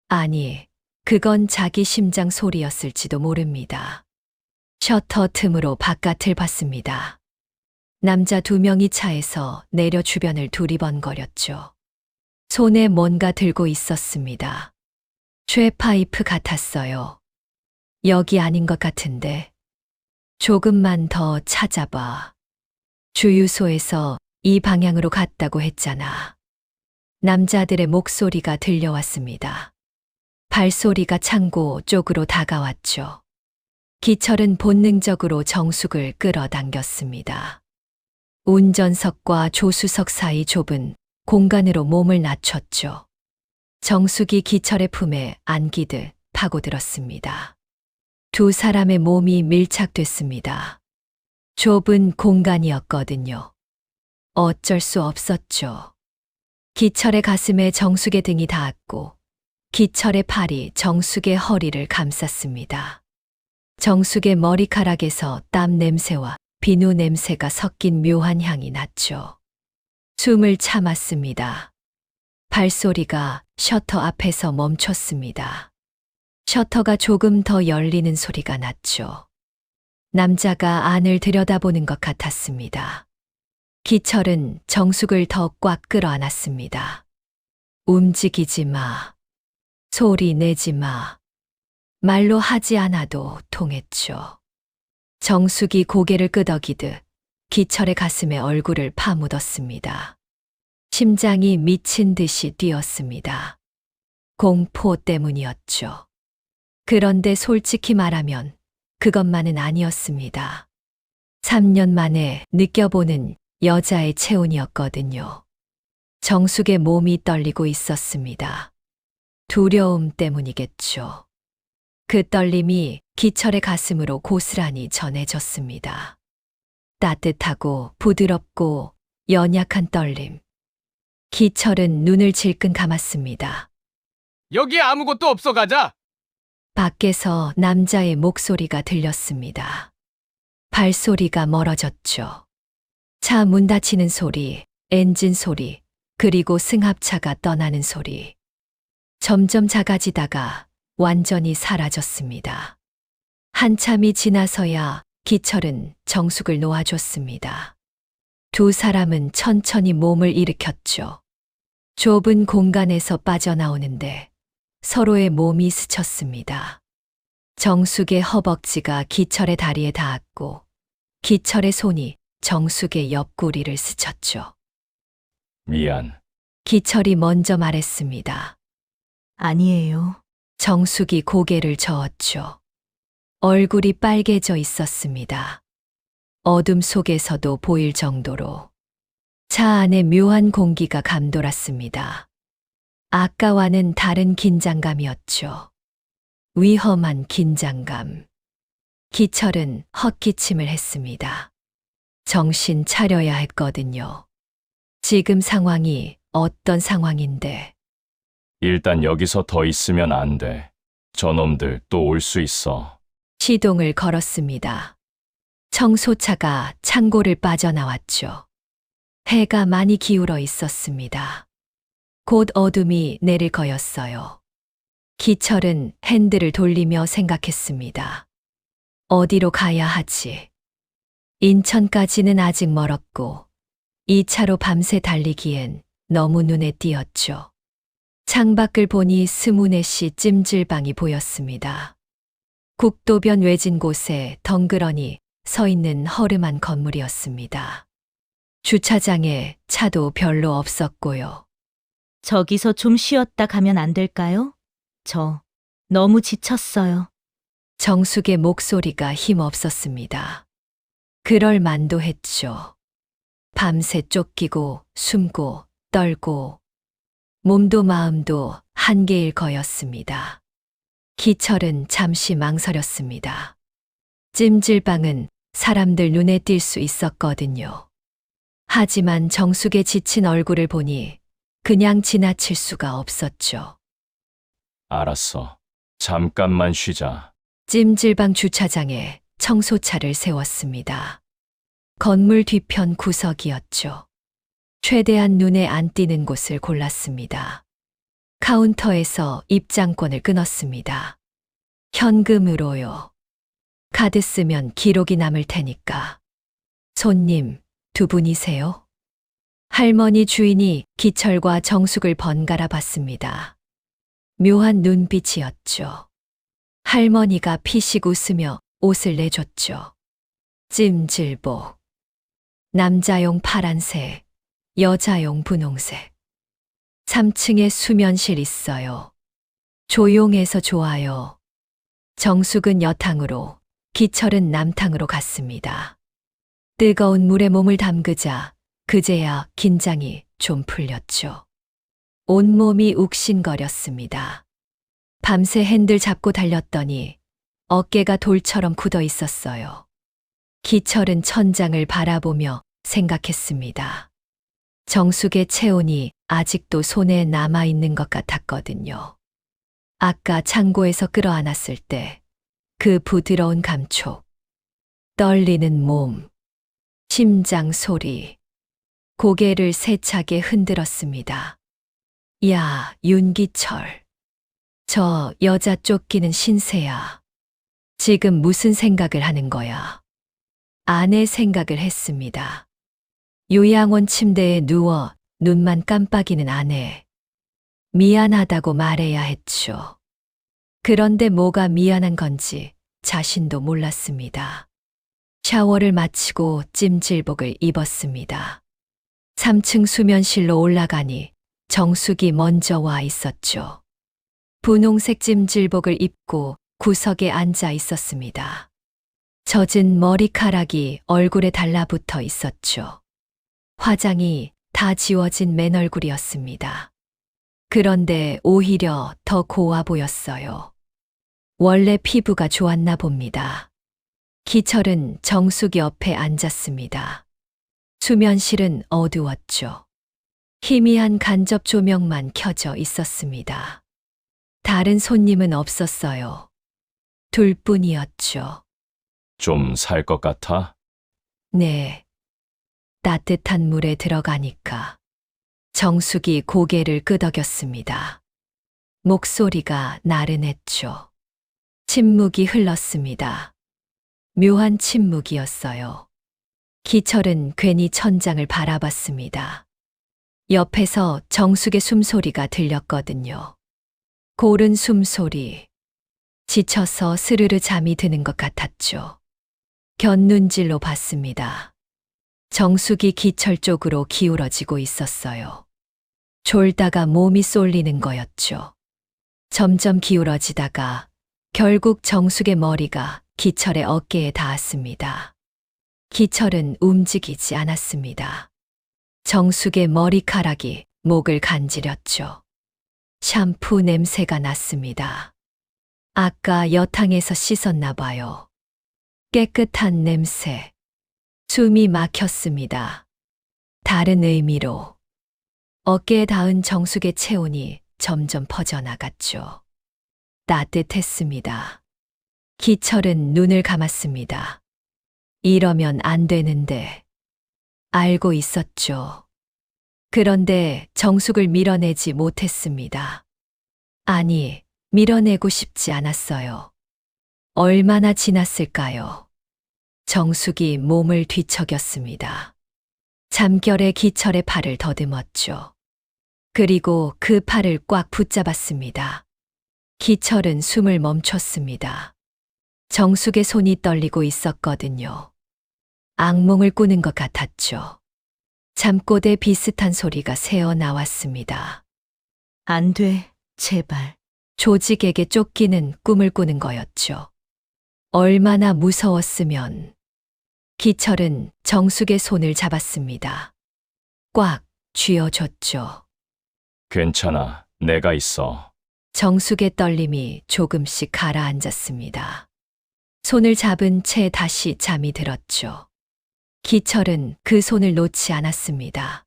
아니, 그건 자기 심장 소리였을지도 모릅니다. 셔터 틈으로 바깥을 봤습니다. 남자 두 명이 차에서 내려 주변을 두리번거렸죠. 손에 뭔가 들고 있었습니다. 쇠파이프 같았어요. 여기 아닌 것 같은데. 조금만 더 찾아봐. 주유소에서 이 방향으로 갔다고 했잖아. 남자들의 목소리가 들려왔습니다. 발소리가 창고 쪽으로 다가왔죠. 기철은 본능적으로 정숙을 끌어당겼습니다. 운전석과 조수석 사이 좁은 공간으로 몸을 낮췄죠. 정숙이 기철의 품에 안기듯 파고들었습니다. 두 사람의 몸이 밀착됐습니다. 좁은 공간이었거든요. 어쩔 수 없었죠. 기철의 가슴에 정숙의 등이 닿았고 기철의 팔이 정숙의 허리를 감쌌습니다. 정숙의 머리카락에서 땀 냄새와 비누 냄새가 섞인 묘한 향이 났죠. 숨을 참았습니다. 발소리가 셔터 앞에서 멈췄습니다. 셔터가 조금 더 열리는 소리가 났죠. 남자가 안을 들여다보는 것 같았습니다. 기철은 정숙을 더 꽉 끌어안았습니다. 움직이지 마. 소리 내지 마. 말로 하지 않아도 통했죠. 정숙이 고개를 끄덕이듯 기철의 가슴에 얼굴을 파묻었습니다. 심장이 미친 듯이 뛰었습니다. 공포 때문이었죠. 그런데 솔직히 말하면 그것만은 아니었습니다. 3년 만에 느껴보는 여자의 체온이었거든요. 정숙의 몸이 떨리고 있었습니다. 두려움 때문이겠죠. 그 떨림이 기철의 가슴으로 고스란히 전해졌습니다. 따뜻하고 부드럽고 연약한 떨림. 기철은 눈을 질끈 감았습니다. 여기 아무것도 없어 가자. 밖에서 남자의 목소리가 들렸습니다. 발소리가 멀어졌죠. 차 문 닫히는 소리, 엔진 소리, 그리고 승합차가 떠나는 소리. 점점 작아지다가 완전히 사라졌습니다. 한참이 지나서야 기철은 정숙을 놓아줬습니다. 두 사람은 천천히 몸을 일으켰죠. 좁은 공간에서 빠져나오는데 서로의 몸이 스쳤습니다. 정숙의 허벅지가 기철의 다리에 닿았고 기철의 손이 정숙의 옆구리를 스쳤죠. 미안. 기철이 먼저 말했습니다. 아니에요. 정숙이 고개를 저었죠. 얼굴이 빨개져 있었습니다. 어둠 속에서도 보일 정도로. 차 안에 묘한 공기가 감돌았습니다. 아까와는 다른 긴장감이었죠. 위험한 긴장감. 기철은 헛기침을 했습니다. 정신 차려야 했거든요. 지금 상황이 어떤 상황인데. 일단 여기서 더 있으면 안 돼. 저놈들 또 올 수 있어. 시동을 걸었습니다. 청소차가 창고를 빠져나왔죠. 해가 많이 기울어 있었습니다. 곧 어둠이 내릴 거였어요. 기철은 핸들을 돌리며 생각했습니다. 어디로 가야 하지? 인천까지는 아직 멀었고, 이 차로 밤새 달리기엔 너무 눈에 띄었죠. 창밖을 보니 스무넷이 찜질방이 보였습니다. 국도변 외진 곳에 덩그러니 서 있는 허름한 건물이었습니다. 주차장에 차도 별로 없었고요. 저기서 좀 쉬었다 가면 안 될까요? 저 너무 지쳤어요. 정숙의 목소리가 힘없었습니다. 그럴 만도 했죠. 밤새 쫓기고 숨고 떨고 몸도 마음도 한계일 거였습니다. 기철은 잠시 망설였습니다. 찜질방은 사람들 눈에 띌 수 있었거든요. 하지만 정숙의 지친 얼굴을 보니 그냥 지나칠 수가 없었죠. 알았어. 잠깐만 쉬자. 찜질방 주차장에 청소차를 세웠습니다. 건물 뒤편 구석이었죠. 최대한 눈에 안 띄는 곳을 골랐습니다. 카운터에서 입장권을 끊었습니다. 현금으로요. 카드 쓰면 기록이 남을 테니까. 손님, 두 분이세요? 할머니 주인이 기철과 정숙을 번갈아 봤습니다. 묘한 눈빛이었죠. 할머니가 피식 웃으며 옷을 내줬죠. 찜질복. 남자용 파란색, 여자용 분홍색. 3층에 수면실 있어요. 조용해서 좋아요. 정숙은 여탕으로, 기철은 남탕으로 갔습니다. 뜨거운 물에 몸을 담그자 그제야 긴장이 좀 풀렸죠. 온몸이 욱신거렸습니다. 밤새 핸들 잡고 달렸더니 어깨가 돌처럼 굳어 있었어요. 기철은 천장을 바라보며 생각했습니다. 정숙의 체온이 아직도 손에 남아있는 것 같았거든요. 아까 창고에서 끌어안았을 때 그 부드러운 감촉, 떨리는 몸, 심장 소리, 고개를 세차게 흔들었습니다. 야, 윤기철. 저 여자 쫓기는 신세야. 지금 무슨 생각을 하는 거야? 아내 생각을 했습니다. 요양원 침대에 누워 눈만 깜빡이는 아내. 미안하다고 말해야 했죠. 그런데 뭐가 미안한 건지 자신도 몰랐습니다. 샤워를 마치고 찜질복을 입었습니다. 3층 수면실로 올라가니 정숙이 먼저 와 있었죠. 분홍색 찜질복을 입고 구석에 앉아 있었습니다. 젖은 머리카락이 얼굴에 달라붙어 있었죠. 화장이 다 지워진 맨 얼굴이었습니다. 그런데 오히려 더 고와 보였어요. 원래 피부가 좋았나 봅니다. 기철은 정숙 옆에 앉았습니다. 수면실은 어두웠죠. 희미한 간접 조명만 켜져 있었습니다. 다른 손님은 없었어요. 둘뿐이었죠. 좀 살 것 같아? 네. 따뜻한 물에 들어가니까. 정숙이 고개를 끄덕였습니다. 목소리가 나른했죠. 침묵이 흘렀습니다. 묘한 침묵이었어요. 기철은 괜히 천장을 바라봤습니다. 옆에서 정숙의 숨소리가 들렸거든요. 고른 숨소리. 지쳐서 스르르 잠이 드는 것 같았죠. 곁눈질로 봤습니다. 정숙이 기철 쪽으로 기울어지고 있었어요. 졸다가 몸이 쏠리는 거였죠. 점점 기울어지다가 결국 정숙의 머리가 기철의 어깨에 닿았습니다. 기철은 움직이지 않았습니다. 정숙의 머리카락이 목을 간지렸죠. 샴푸 냄새가 났습니다. 아까 여탕에서 씻었나 봐요. 깨끗한 냄새. 숨이 막혔습니다. 다른 의미로 어깨에 닿은 정숙의 체온이 점점 퍼져나갔죠. 따뜻했습니다. 기철은 눈을 감았습니다. 이러면 안 되는데 알고 있었죠. 그런데 정숙을 밀어내지 못했습니다. 아니, 밀어내고 싶지 않았어요. 얼마나 지났을까요? 정숙이 몸을 뒤척였습니다. 잠결에 기철의 팔을 더듬었죠. 그리고 그 팔을 꽉 붙잡았습니다. 기철은 숨을 멈췄습니다. 정숙의 손이 떨리고 있었거든요. 악몽을 꾸는 것 같았죠. 잠꼬대 비슷한 소리가 새어 나왔습니다. 안 돼, 제발. 조직에게 쫓기는 꿈을 꾸는 거였죠. 얼마나 무서웠으면. 기철은 정숙의 손을 잡았습니다. 꽉 쥐어줬죠. 괜찮아. 내가 있어. 정숙의 떨림이 조금씩 가라앉았습니다. 손을 잡은 채 다시 잠이 들었죠. 기철은 그 손을 놓지 않았습니다.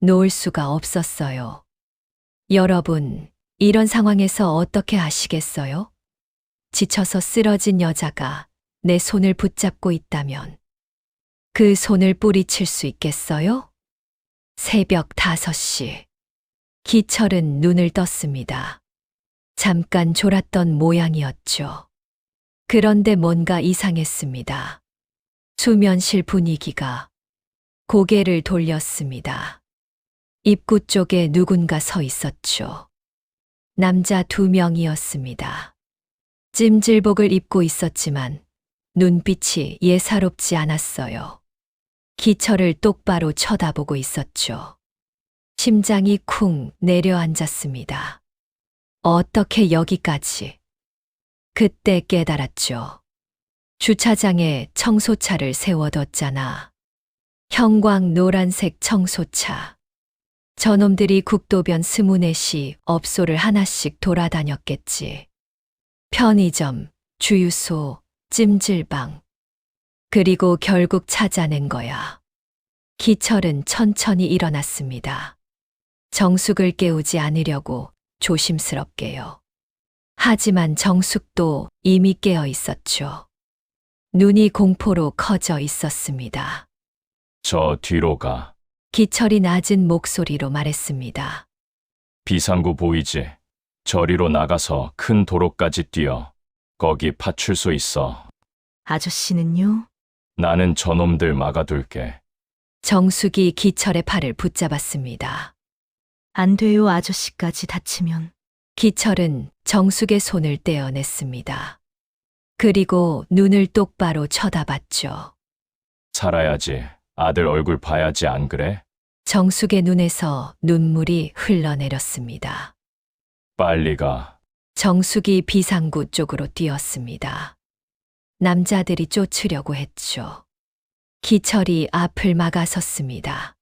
놓을 수가 없었어요. 여러분, 이런 상황에서 어떻게 하시겠어요? 지쳐서 쓰러진 여자가 내 손을 붙잡고 있다면 그 손을 뿌리칠 수 있겠어요? 새벽 5시. 기철은 눈을 떴습니다. 잠깐 졸았던 모양이었죠. 그런데 뭔가 이상했습니다. 수면실 분위기가. 고개를 돌렸습니다. 입구 쪽에 누군가 서 있었죠. 남자 2명이었습니다. 찜질복을 입고 있었지만 눈빛이 예사롭지 않았어요. 기철을 똑바로 쳐다보고 있었죠. 심장이 쿵 내려앉았습니다. 어떻게 여기까지? 그때 깨달았죠. 주차장에 청소차를 세워뒀잖아. 형광 노란색 청소차. 저놈들이 국도변 스무넷이 업소를 하나씩 돌아다녔겠지. 편의점, 주유소, 찜질방. 그리고 결국 찾아낸 거야. 기철은 천천히 일어났습니다. 정숙을 깨우지 않으려고 조심스럽게요. 하지만 정숙도 이미 깨어 있었죠. 눈이 공포로 커져 있었습니다. 저 뒤로 가. 기철이 낮은 목소리로 말했습니다. 비상구 보이지? 저리로 나가서 큰 도로까지 뛰어. 거기 파출소 있어. 아저씨는요? 나는 저놈들 막아둘게. 정숙이 기철의 팔을 붙잡았습니다. 안 돼요, 아저씨까지 다치면. 기철은 정숙의 손을 떼어냈습니다. 그리고 눈을 똑바로 쳐다봤죠. 살아야지. 아들 얼굴 봐야지, 안 그래? 정숙의 눈에서 눈물이 흘러내렸습니다. 빨리 가. 정숙이 비상구 쪽으로 뛰었습니다. 남자들이 쫓으려고 했죠. 기철이 앞을 막아섰습니다.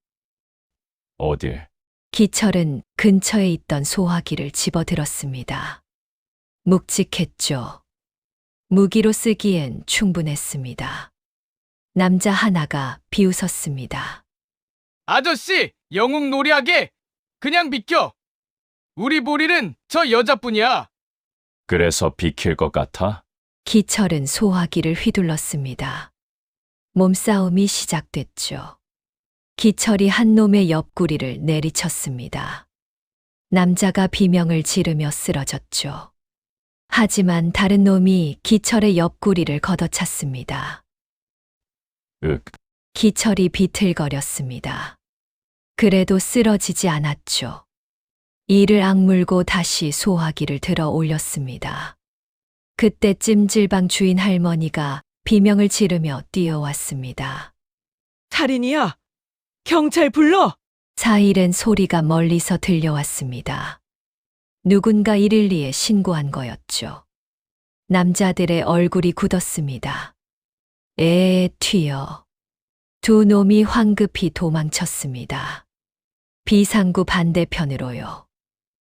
어딜? 기철은 근처에 있던 소화기를 집어들었습니다. 묵직했죠. 무기로 쓰기엔 충분했습니다. 남자 하나가 비웃었습니다. 아저씨, 영웅 놀이하게 그냥 비켜. 우리 보리는 저 여자뿐이야. 그래서 비킬 것 같아? 기철은 소화기를 휘둘렀습니다. 몸싸움이 시작됐죠. 기철이 한 놈의 옆구리를 내리쳤습니다. 남자가 비명을 지르며 쓰러졌죠. 하지만 다른 놈이 기철의 옆구리를 걷어찼습니다. 윽. 기철이 비틀거렸습니다. 그래도 쓰러지지 않았죠. 이를 악물고 다시 소화기를 들어 올렸습니다. 그때 찜질방 주인 할머니가 비명을 지르며 뛰어왔습니다. 살인이야. 경찰 불러. 사일은 소리가 멀리서 들려왔습니다. 누군가 112에 신고한 거였죠. 남자들의 얼굴이 굳었습니다. 튀어. 두 놈이 황급히 도망쳤습니다. 비상구 반대편으로요.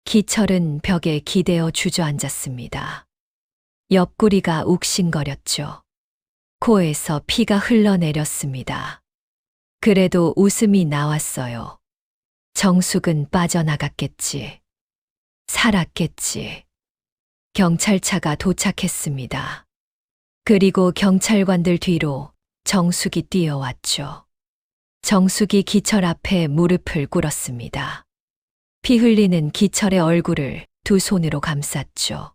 기철은 벽에 기대어 주저앉았습니다. 옆구리가 욱신거렸죠. 코에서 피가 흘러내렸습니다. 그래도 웃음이 나왔어요. 정숙은 빠져나갔겠지. 살았겠지. 경찰차가 도착했습니다. 그리고 경찰관들 뒤로 정숙이 뛰어왔죠. 정숙이 기철 앞에 무릎을 꿇었습니다. 피 흘리는 기철의 얼굴을 두 손으로 감쌌죠.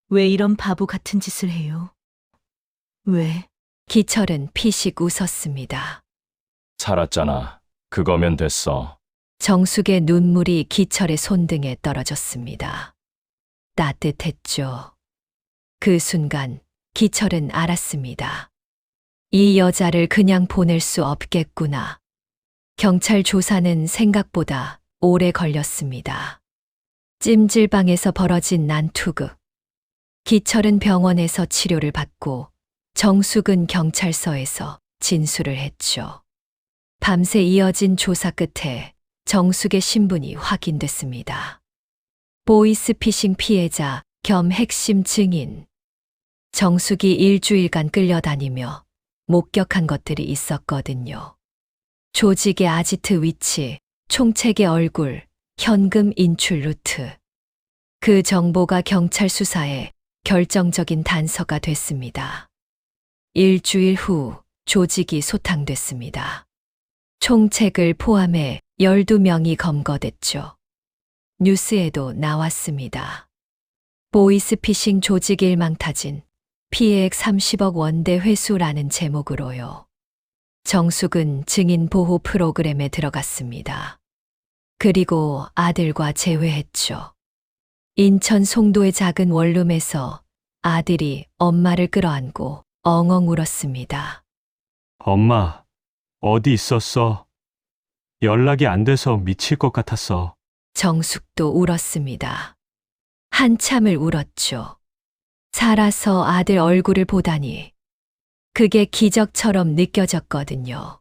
왜 이런 바보 같은 짓을 해요? 왜? 기철은 피식 웃었습니다. 살았잖아. 그거면 됐어. 정숙의 눈물이 기철의 손등에 떨어졌습니다. 따뜻했죠. 그 순간 기철은 알았습니다. 이 여자를 그냥 보낼 수 없겠구나. 경찰 조사는 생각보다 오래 걸렸습니다. 찜질방에서 벌어진 난투극. 기철은 병원에서 치료를 받고 정숙은 경찰서에서 진술을 했죠. 밤새 이어진 조사 끝에 정숙의 신분이 확인됐습니다. 보이스피싱 피해자 겸 핵심 증인. 정숙이 일주일간 끌려다니며 목격한 것들이 있었거든요. 조직의 아지트 위치, 총책의 얼굴, 현금 인출 루트. 그 정보가 경찰 수사에 결정적인 단서가 됐습니다. 일주일 후 조직이 소탕됐습니다. 총책을 포함해 12명이 검거됐죠. 뉴스에도 나왔습니다. 보이스피싱 조직 일망타진, 피해액 30억 원대 회수라는 제목으로요. 정숙은 증인 보호 프로그램에 들어갔습니다. 그리고 아들과 재회했죠. 인천 송도의 작은 원룸에서 아들이 엄마를 끌어안고 엉엉 울었습니다. 엄마, 어디 있었어? 연락이 안 돼서 미칠 것 같았어. 정숙도 울었습니다. 한참을 울었죠. 살아서 아들 얼굴을 보다니 그게 기적처럼 느껴졌거든요.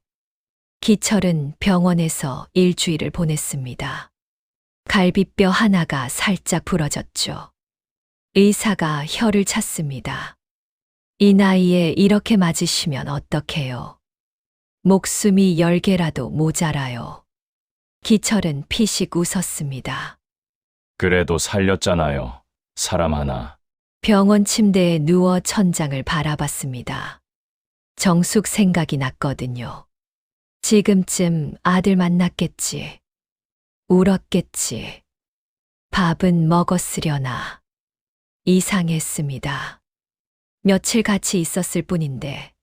기철은 병원에서 일주일을 보냈습니다. 갈비뼈 하나가 살짝 부러졌죠. 의사가 혀를 찼습니다. 이 나이에 이렇게 맞으시면 어떡해요? 목숨이 10개라도 모자라요. 기철은 피식 웃었습니다. 그래도 살렸잖아요. 사람 하나. 병원 침대에 누워 천장을 바라봤습니다. 정숙 생각이 났거든요. 지금쯤 아들 만났겠지. 울었겠지. 밥은 먹었으려나. 이상했습니다. 며칠 같이 있었을 뿐인데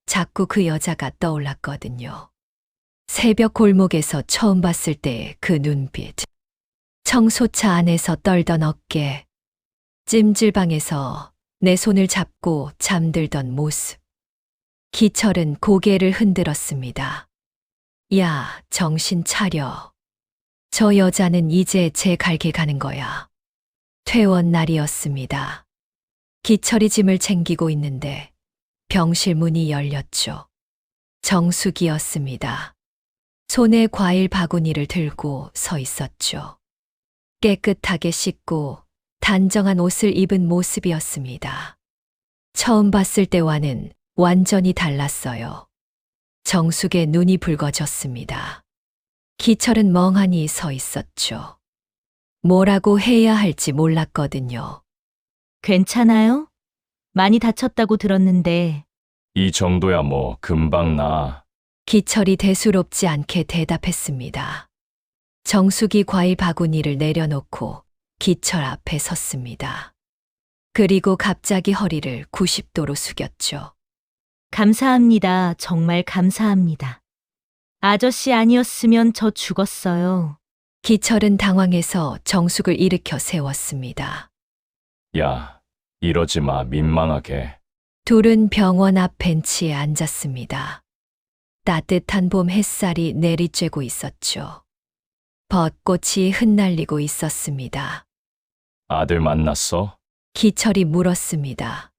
자꾸 그 여자가 떠올랐거든요. 새벽 골목에서 처음 봤을 때의 그 눈빛. 청소차 안에서 떨던 어깨. 찜질방에서 내 손을 잡고 잠들던 모습. 기철은 고개를 흔들었습니다. 야, 정신 차려. 저 여자는 이제 제 갈길 가는 거야. 퇴원 날이었습니다. 기철이 짐을 챙기고 있는데 병실 문이 열렸죠. 정숙이었습니다. 손에 과일 바구니를 들고 서 있었죠. 깨끗하게 씻고 단정한 옷을 입은 모습이었습니다. 처음 봤을 때와는 완전히 달랐어요. 정숙의 눈이 붉어졌습니다. 기철은 멍하니 서 있었죠. 뭐라고 해야 할지 몰랐거든요. 괜찮아요? 많이 다쳤다고 들었는데. 이 정도야 뭐 금방 나. 기철이 대수롭지 않게 대답했습니다. 정숙이 과일 바구니를 내려놓고 기철 앞에 섰습니다. 그리고 갑자기 허리를 90도로 숙였죠. 감사합니다. 정말 감사합니다. 아저씨 아니었으면 저 죽었어요. 기철은 당황해서 정숙을 일으켜 세웠습니다. 야, 이러지 마. 민망하게. 둘은 병원 앞 벤치에 앉았습니다. 따뜻한 봄 햇살이 내리쬐고 있었죠. 벚꽃이 흩날리고 있었습니다. 아들 만났어? 기철이 물었습니다.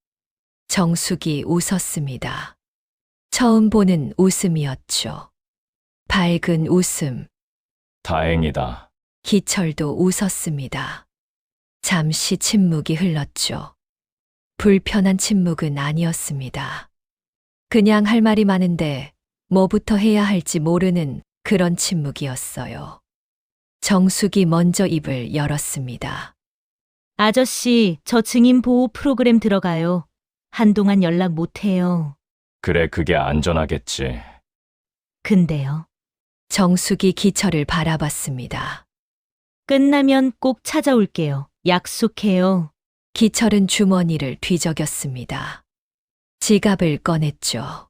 정숙이 웃었습니다. 처음 보는 웃음이었죠. 밝은 웃음. 다행이다. 기철도 웃었습니다. 잠시 침묵이 흘렀죠. 불편한 침묵은 아니었습니다. 그냥 할 말이 많은데 뭐부터 해야 할지 모르는 그런 침묵이었어요. 정숙이 먼저 입을 열었습니다. 아저씨, 저 증인 보호 프로그램 들어가요. 한동안 연락 못 해요. 그래, 그게 안전하겠지. 근데요. 정숙이 기철을 바라봤습니다. 끝나면 꼭 찾아올게요. 약속해요. 기철은 주머니를 뒤적였습니다. 지갑을 꺼냈죠.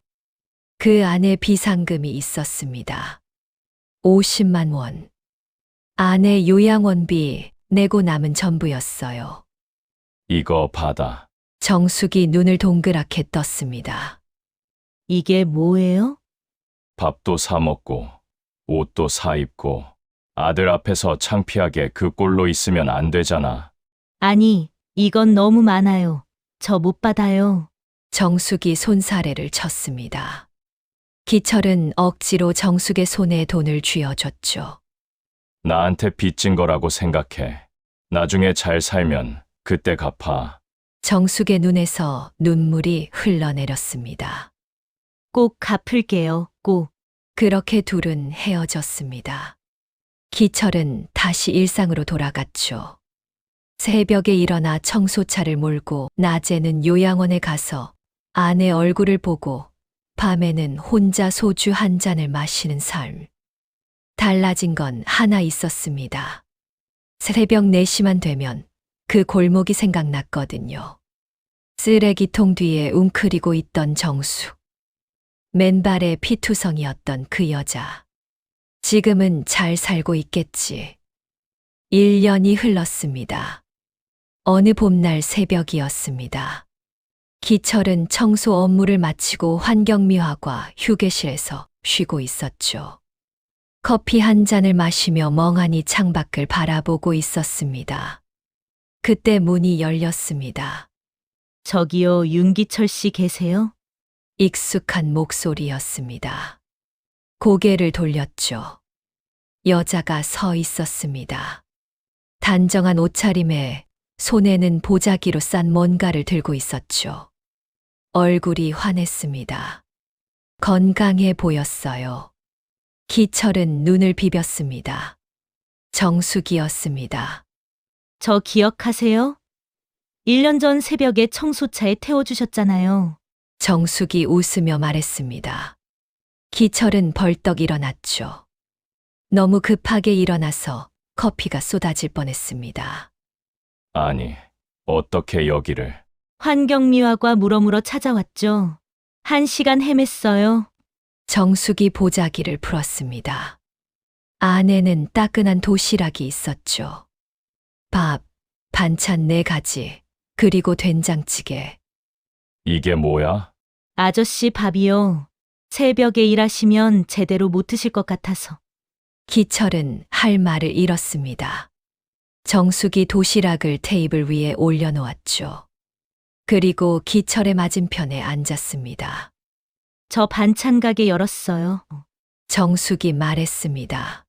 그 안에 비상금이 있었습니다. 50만 원. 아내 요양원비 내고 남은 전부였어요. 이거 받아. 정숙이 눈을 동그랗게 떴습니다. 이게 뭐예요? 밥도 사 먹고, 옷도 사 입고, 아들 앞에서 창피하게 그 꼴로 있으면 안 되잖아. 아니, 이건 너무 많아요. 저 못 받아요. 정숙이 손사래를 쳤습니다. 기철은 억지로 정숙의 손에 돈을 쥐어줬죠. 나한테 빚진 거라고 생각해. 나중에 잘 살면 그때 갚아. 정숙의 눈에서 눈물이 흘러내렸습니다. 꼭 갚을게요. 꼭. 그렇게 둘은 헤어졌습니다. 기철은 다시 일상으로 돌아갔죠. 새벽에 일어나 청소차를 몰고 낮에는 요양원에 가서 아내 얼굴을 보고 밤에는 혼자 소주 한 잔을 마시는 삶. 달라진 건 하나 있었습니다. 새벽 4시만 되면 그 골목이 생각났거든요. 쓰레기통 뒤에 웅크리고 있던 정숙. 맨발의 피투성이었던 그 여자. 지금은 잘 살고 있겠지. 1년이 흘렀습니다. 어느 봄날 새벽이었습니다. 기철은 청소 업무를 마치고 환경미화과 휴게실에서 쉬고 있었죠. 커피 한 잔을 마시며 멍하니 창밖을 바라보고 있었습니다. 그때 문이 열렸습니다. 저기요, 윤기철 씨 계세요? 익숙한 목소리였습니다. 고개를 돌렸죠. 여자가 서 있었습니다. 단정한 옷차림에 손에는 보자기로 싼 뭔가를 들고 있었죠. 얼굴이 환했습니다. 건강해 보였어요. 기철은 눈을 비볐습니다. 정숙이었습니다. 저 기억하세요? 1년 전 새벽에 청소차에 태워주셨잖아요. 정숙이 웃으며 말했습니다. 기철은 벌떡 일어났죠. 너무 급하게 일어나서 커피가 쏟아질 뻔했습니다. 아니, 어떻게 여기를. 환경미화과 물어물어 찾아왔죠. 1시간 헤맸어요. 정숙이 보자기를 풀었습니다. 안에는 따끈한 도시락이 있었죠. 밥, 반찬 4가지, 그리고 된장찌개. 이게 뭐야? 아저씨 밥이요. 새벽에 일하시면 제대로 못 드실 것 같아서. 기철은 할 말을 잃었습니다. 정숙이 도시락을 테이블 위에 올려놓았죠. 그리고 기철의 맞은편에 앉았습니다. 저 반찬 가게 열었어요. 정숙이 말했습니다.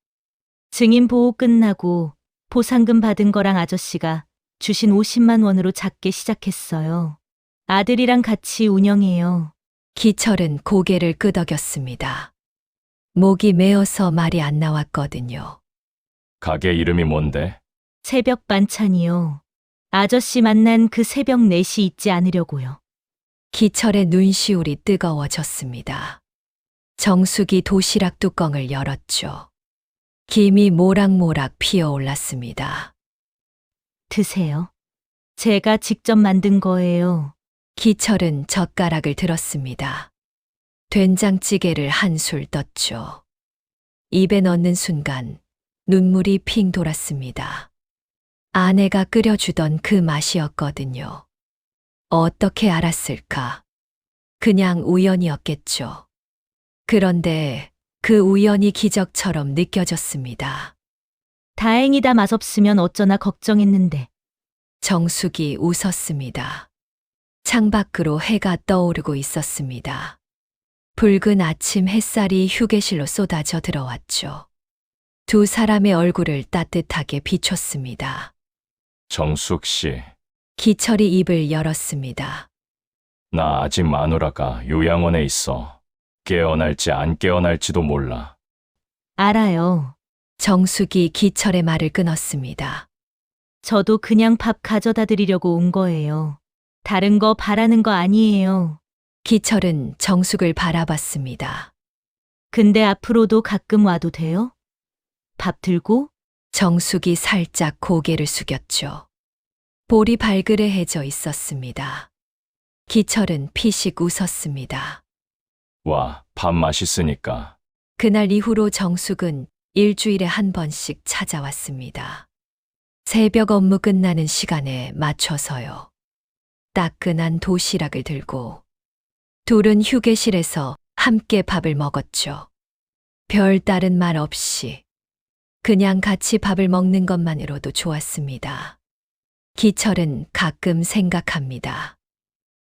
증인 보호 끝나고 보상금 받은 거랑 아저씨가 주신 50만 원으로 작게 시작했어요. 아들이랑 같이 운영해요. 기철은 고개를 끄덕였습니다. 목이 메어서 말이 안 나왔거든요. 가게 이름이 뭔데? 새벽 반찬이요. 아저씨 만난 그 새벽 4시 잊지 않으려고요. 기철의 눈시울이 뜨거워졌습니다. 정숙이 도시락 뚜껑을 열었죠. 김이 모락모락 피어올랐습니다. 드세요. 제가 직접 만든 거예요. 기철은 젓가락을 들었습니다. 된장찌개를 한술 떴죠. 입에 넣는 순간 눈물이 핑 돌았습니다. 아내가 끓여주던 그 맛이었거든요. 어떻게 알았을까? 그냥 우연이었겠죠. 그런데 그 우연이 기적처럼 느껴졌습니다. 다행이다 맛없으면 어쩌나 걱정했는데. 정숙이 웃었습니다. 창밖으로 해가 떠오르고 있었습니다. 붉은 아침 햇살이 휴게실로 쏟아져 들어왔죠. 두 사람의 얼굴을 따뜻하게 비췄습니다. 정숙 씨, 기철이 입을 열었습니다. 나 아직 마누라가 요양원에 있어. 깨어날지 안 깨어날지도 몰라. 알아요. 정숙이 기철의 말을 끊었습니다. 저도 그냥 밥 가져다 드리려고 온 거예요. 다른 거 바라는 거 아니에요. 기철은 정숙을 바라봤습니다. 근데 앞으로도 가끔 와도 돼요? 밥 들고? 정숙이 살짝 고개를 숙였죠. 볼이 발그레해져 있었습니다. 기철은 피식 웃었습니다. 와, 밥 맛있으니까. 그날 이후로 정숙은 일주일에 한 번씩 찾아왔습니다. 새벽 업무 끝나는 시간에 맞춰서요. 따끈한 도시락을 들고 둘은 휴게실에서 함께 밥을 먹었죠. 별다른 말 없이 그냥 같이 밥을 먹는 것만으로도 좋았습니다. 기철은 가끔 생각합니다.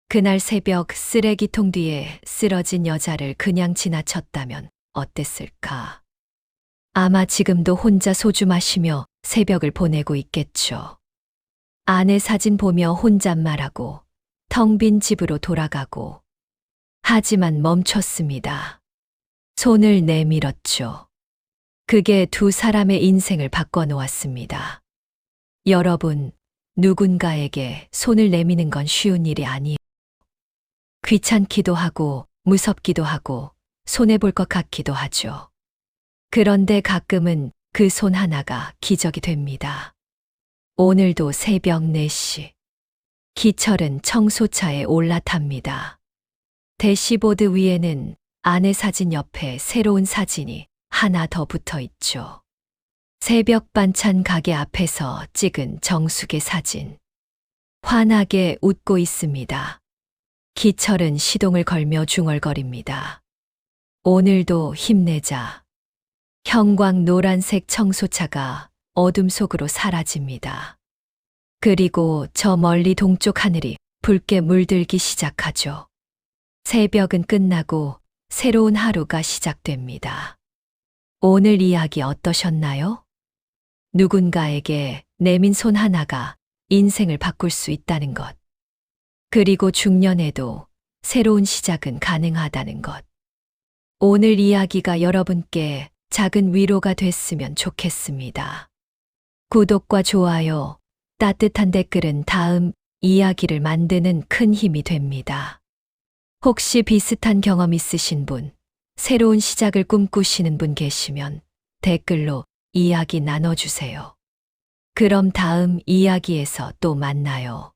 그날 새벽 쓰레기통 뒤에 쓰러진 여자를 그냥 지나쳤다면 어땠을까? 아마 지금도 혼자 소주 마시며 새벽을 보내고 있겠죠. 아내 사진 보며 혼잣말하고 텅 빈 집으로 돌아가고. 하지만 멈췄습니다. 손을 내밀었죠. 그게 두 사람의 인생을 바꿔놓았습니다. 여러분, 누군가에게 손을 내미는 건 쉬운 일이 아니에요. 귀찮기도 하고 무섭기도 하고 손해볼 것 같기도 하죠. 그런데 가끔은 그 손 하나가 기적이 됩니다. 오늘도 새벽 4시. 기철은 청소차에 올라탑니다. 대시보드 위에는 아내 사진 옆에 새로운 사진이 하나 더 붙어 있죠. 새벽 반찬 가게 앞에서 찍은 정숙의 사진. 환하게 웃고 있습니다. 기철은 시동을 걸며 중얼거립니다. 오늘도 힘내자. 형광 노란색 청소차가 어둠 속으로 사라집니다. 그리고 저 멀리 동쪽 하늘이 붉게 물들기 시작하죠. 새벽은 끝나고 새로운 하루가 시작됩니다. 오늘 이야기 어떠셨나요? 누군가에게 내민 손 하나가 인생을 바꿀 수 있다는 것. 그리고 중년에도 새로운 시작은 가능하다는 것. 오늘 이야기가 여러분께 작은 위로가 됐으면 좋겠습니다. 구독과 좋아요, 따뜻한 댓글은 다음 이야기를 만드는 큰 힘이 됩니다. 혹시 비슷한 경험 있으신 분, 새로운 시작을 꿈꾸시는 분 계시면 댓글로 이야기 나눠주세요. 그럼 다음 이야기에서 또 만나요.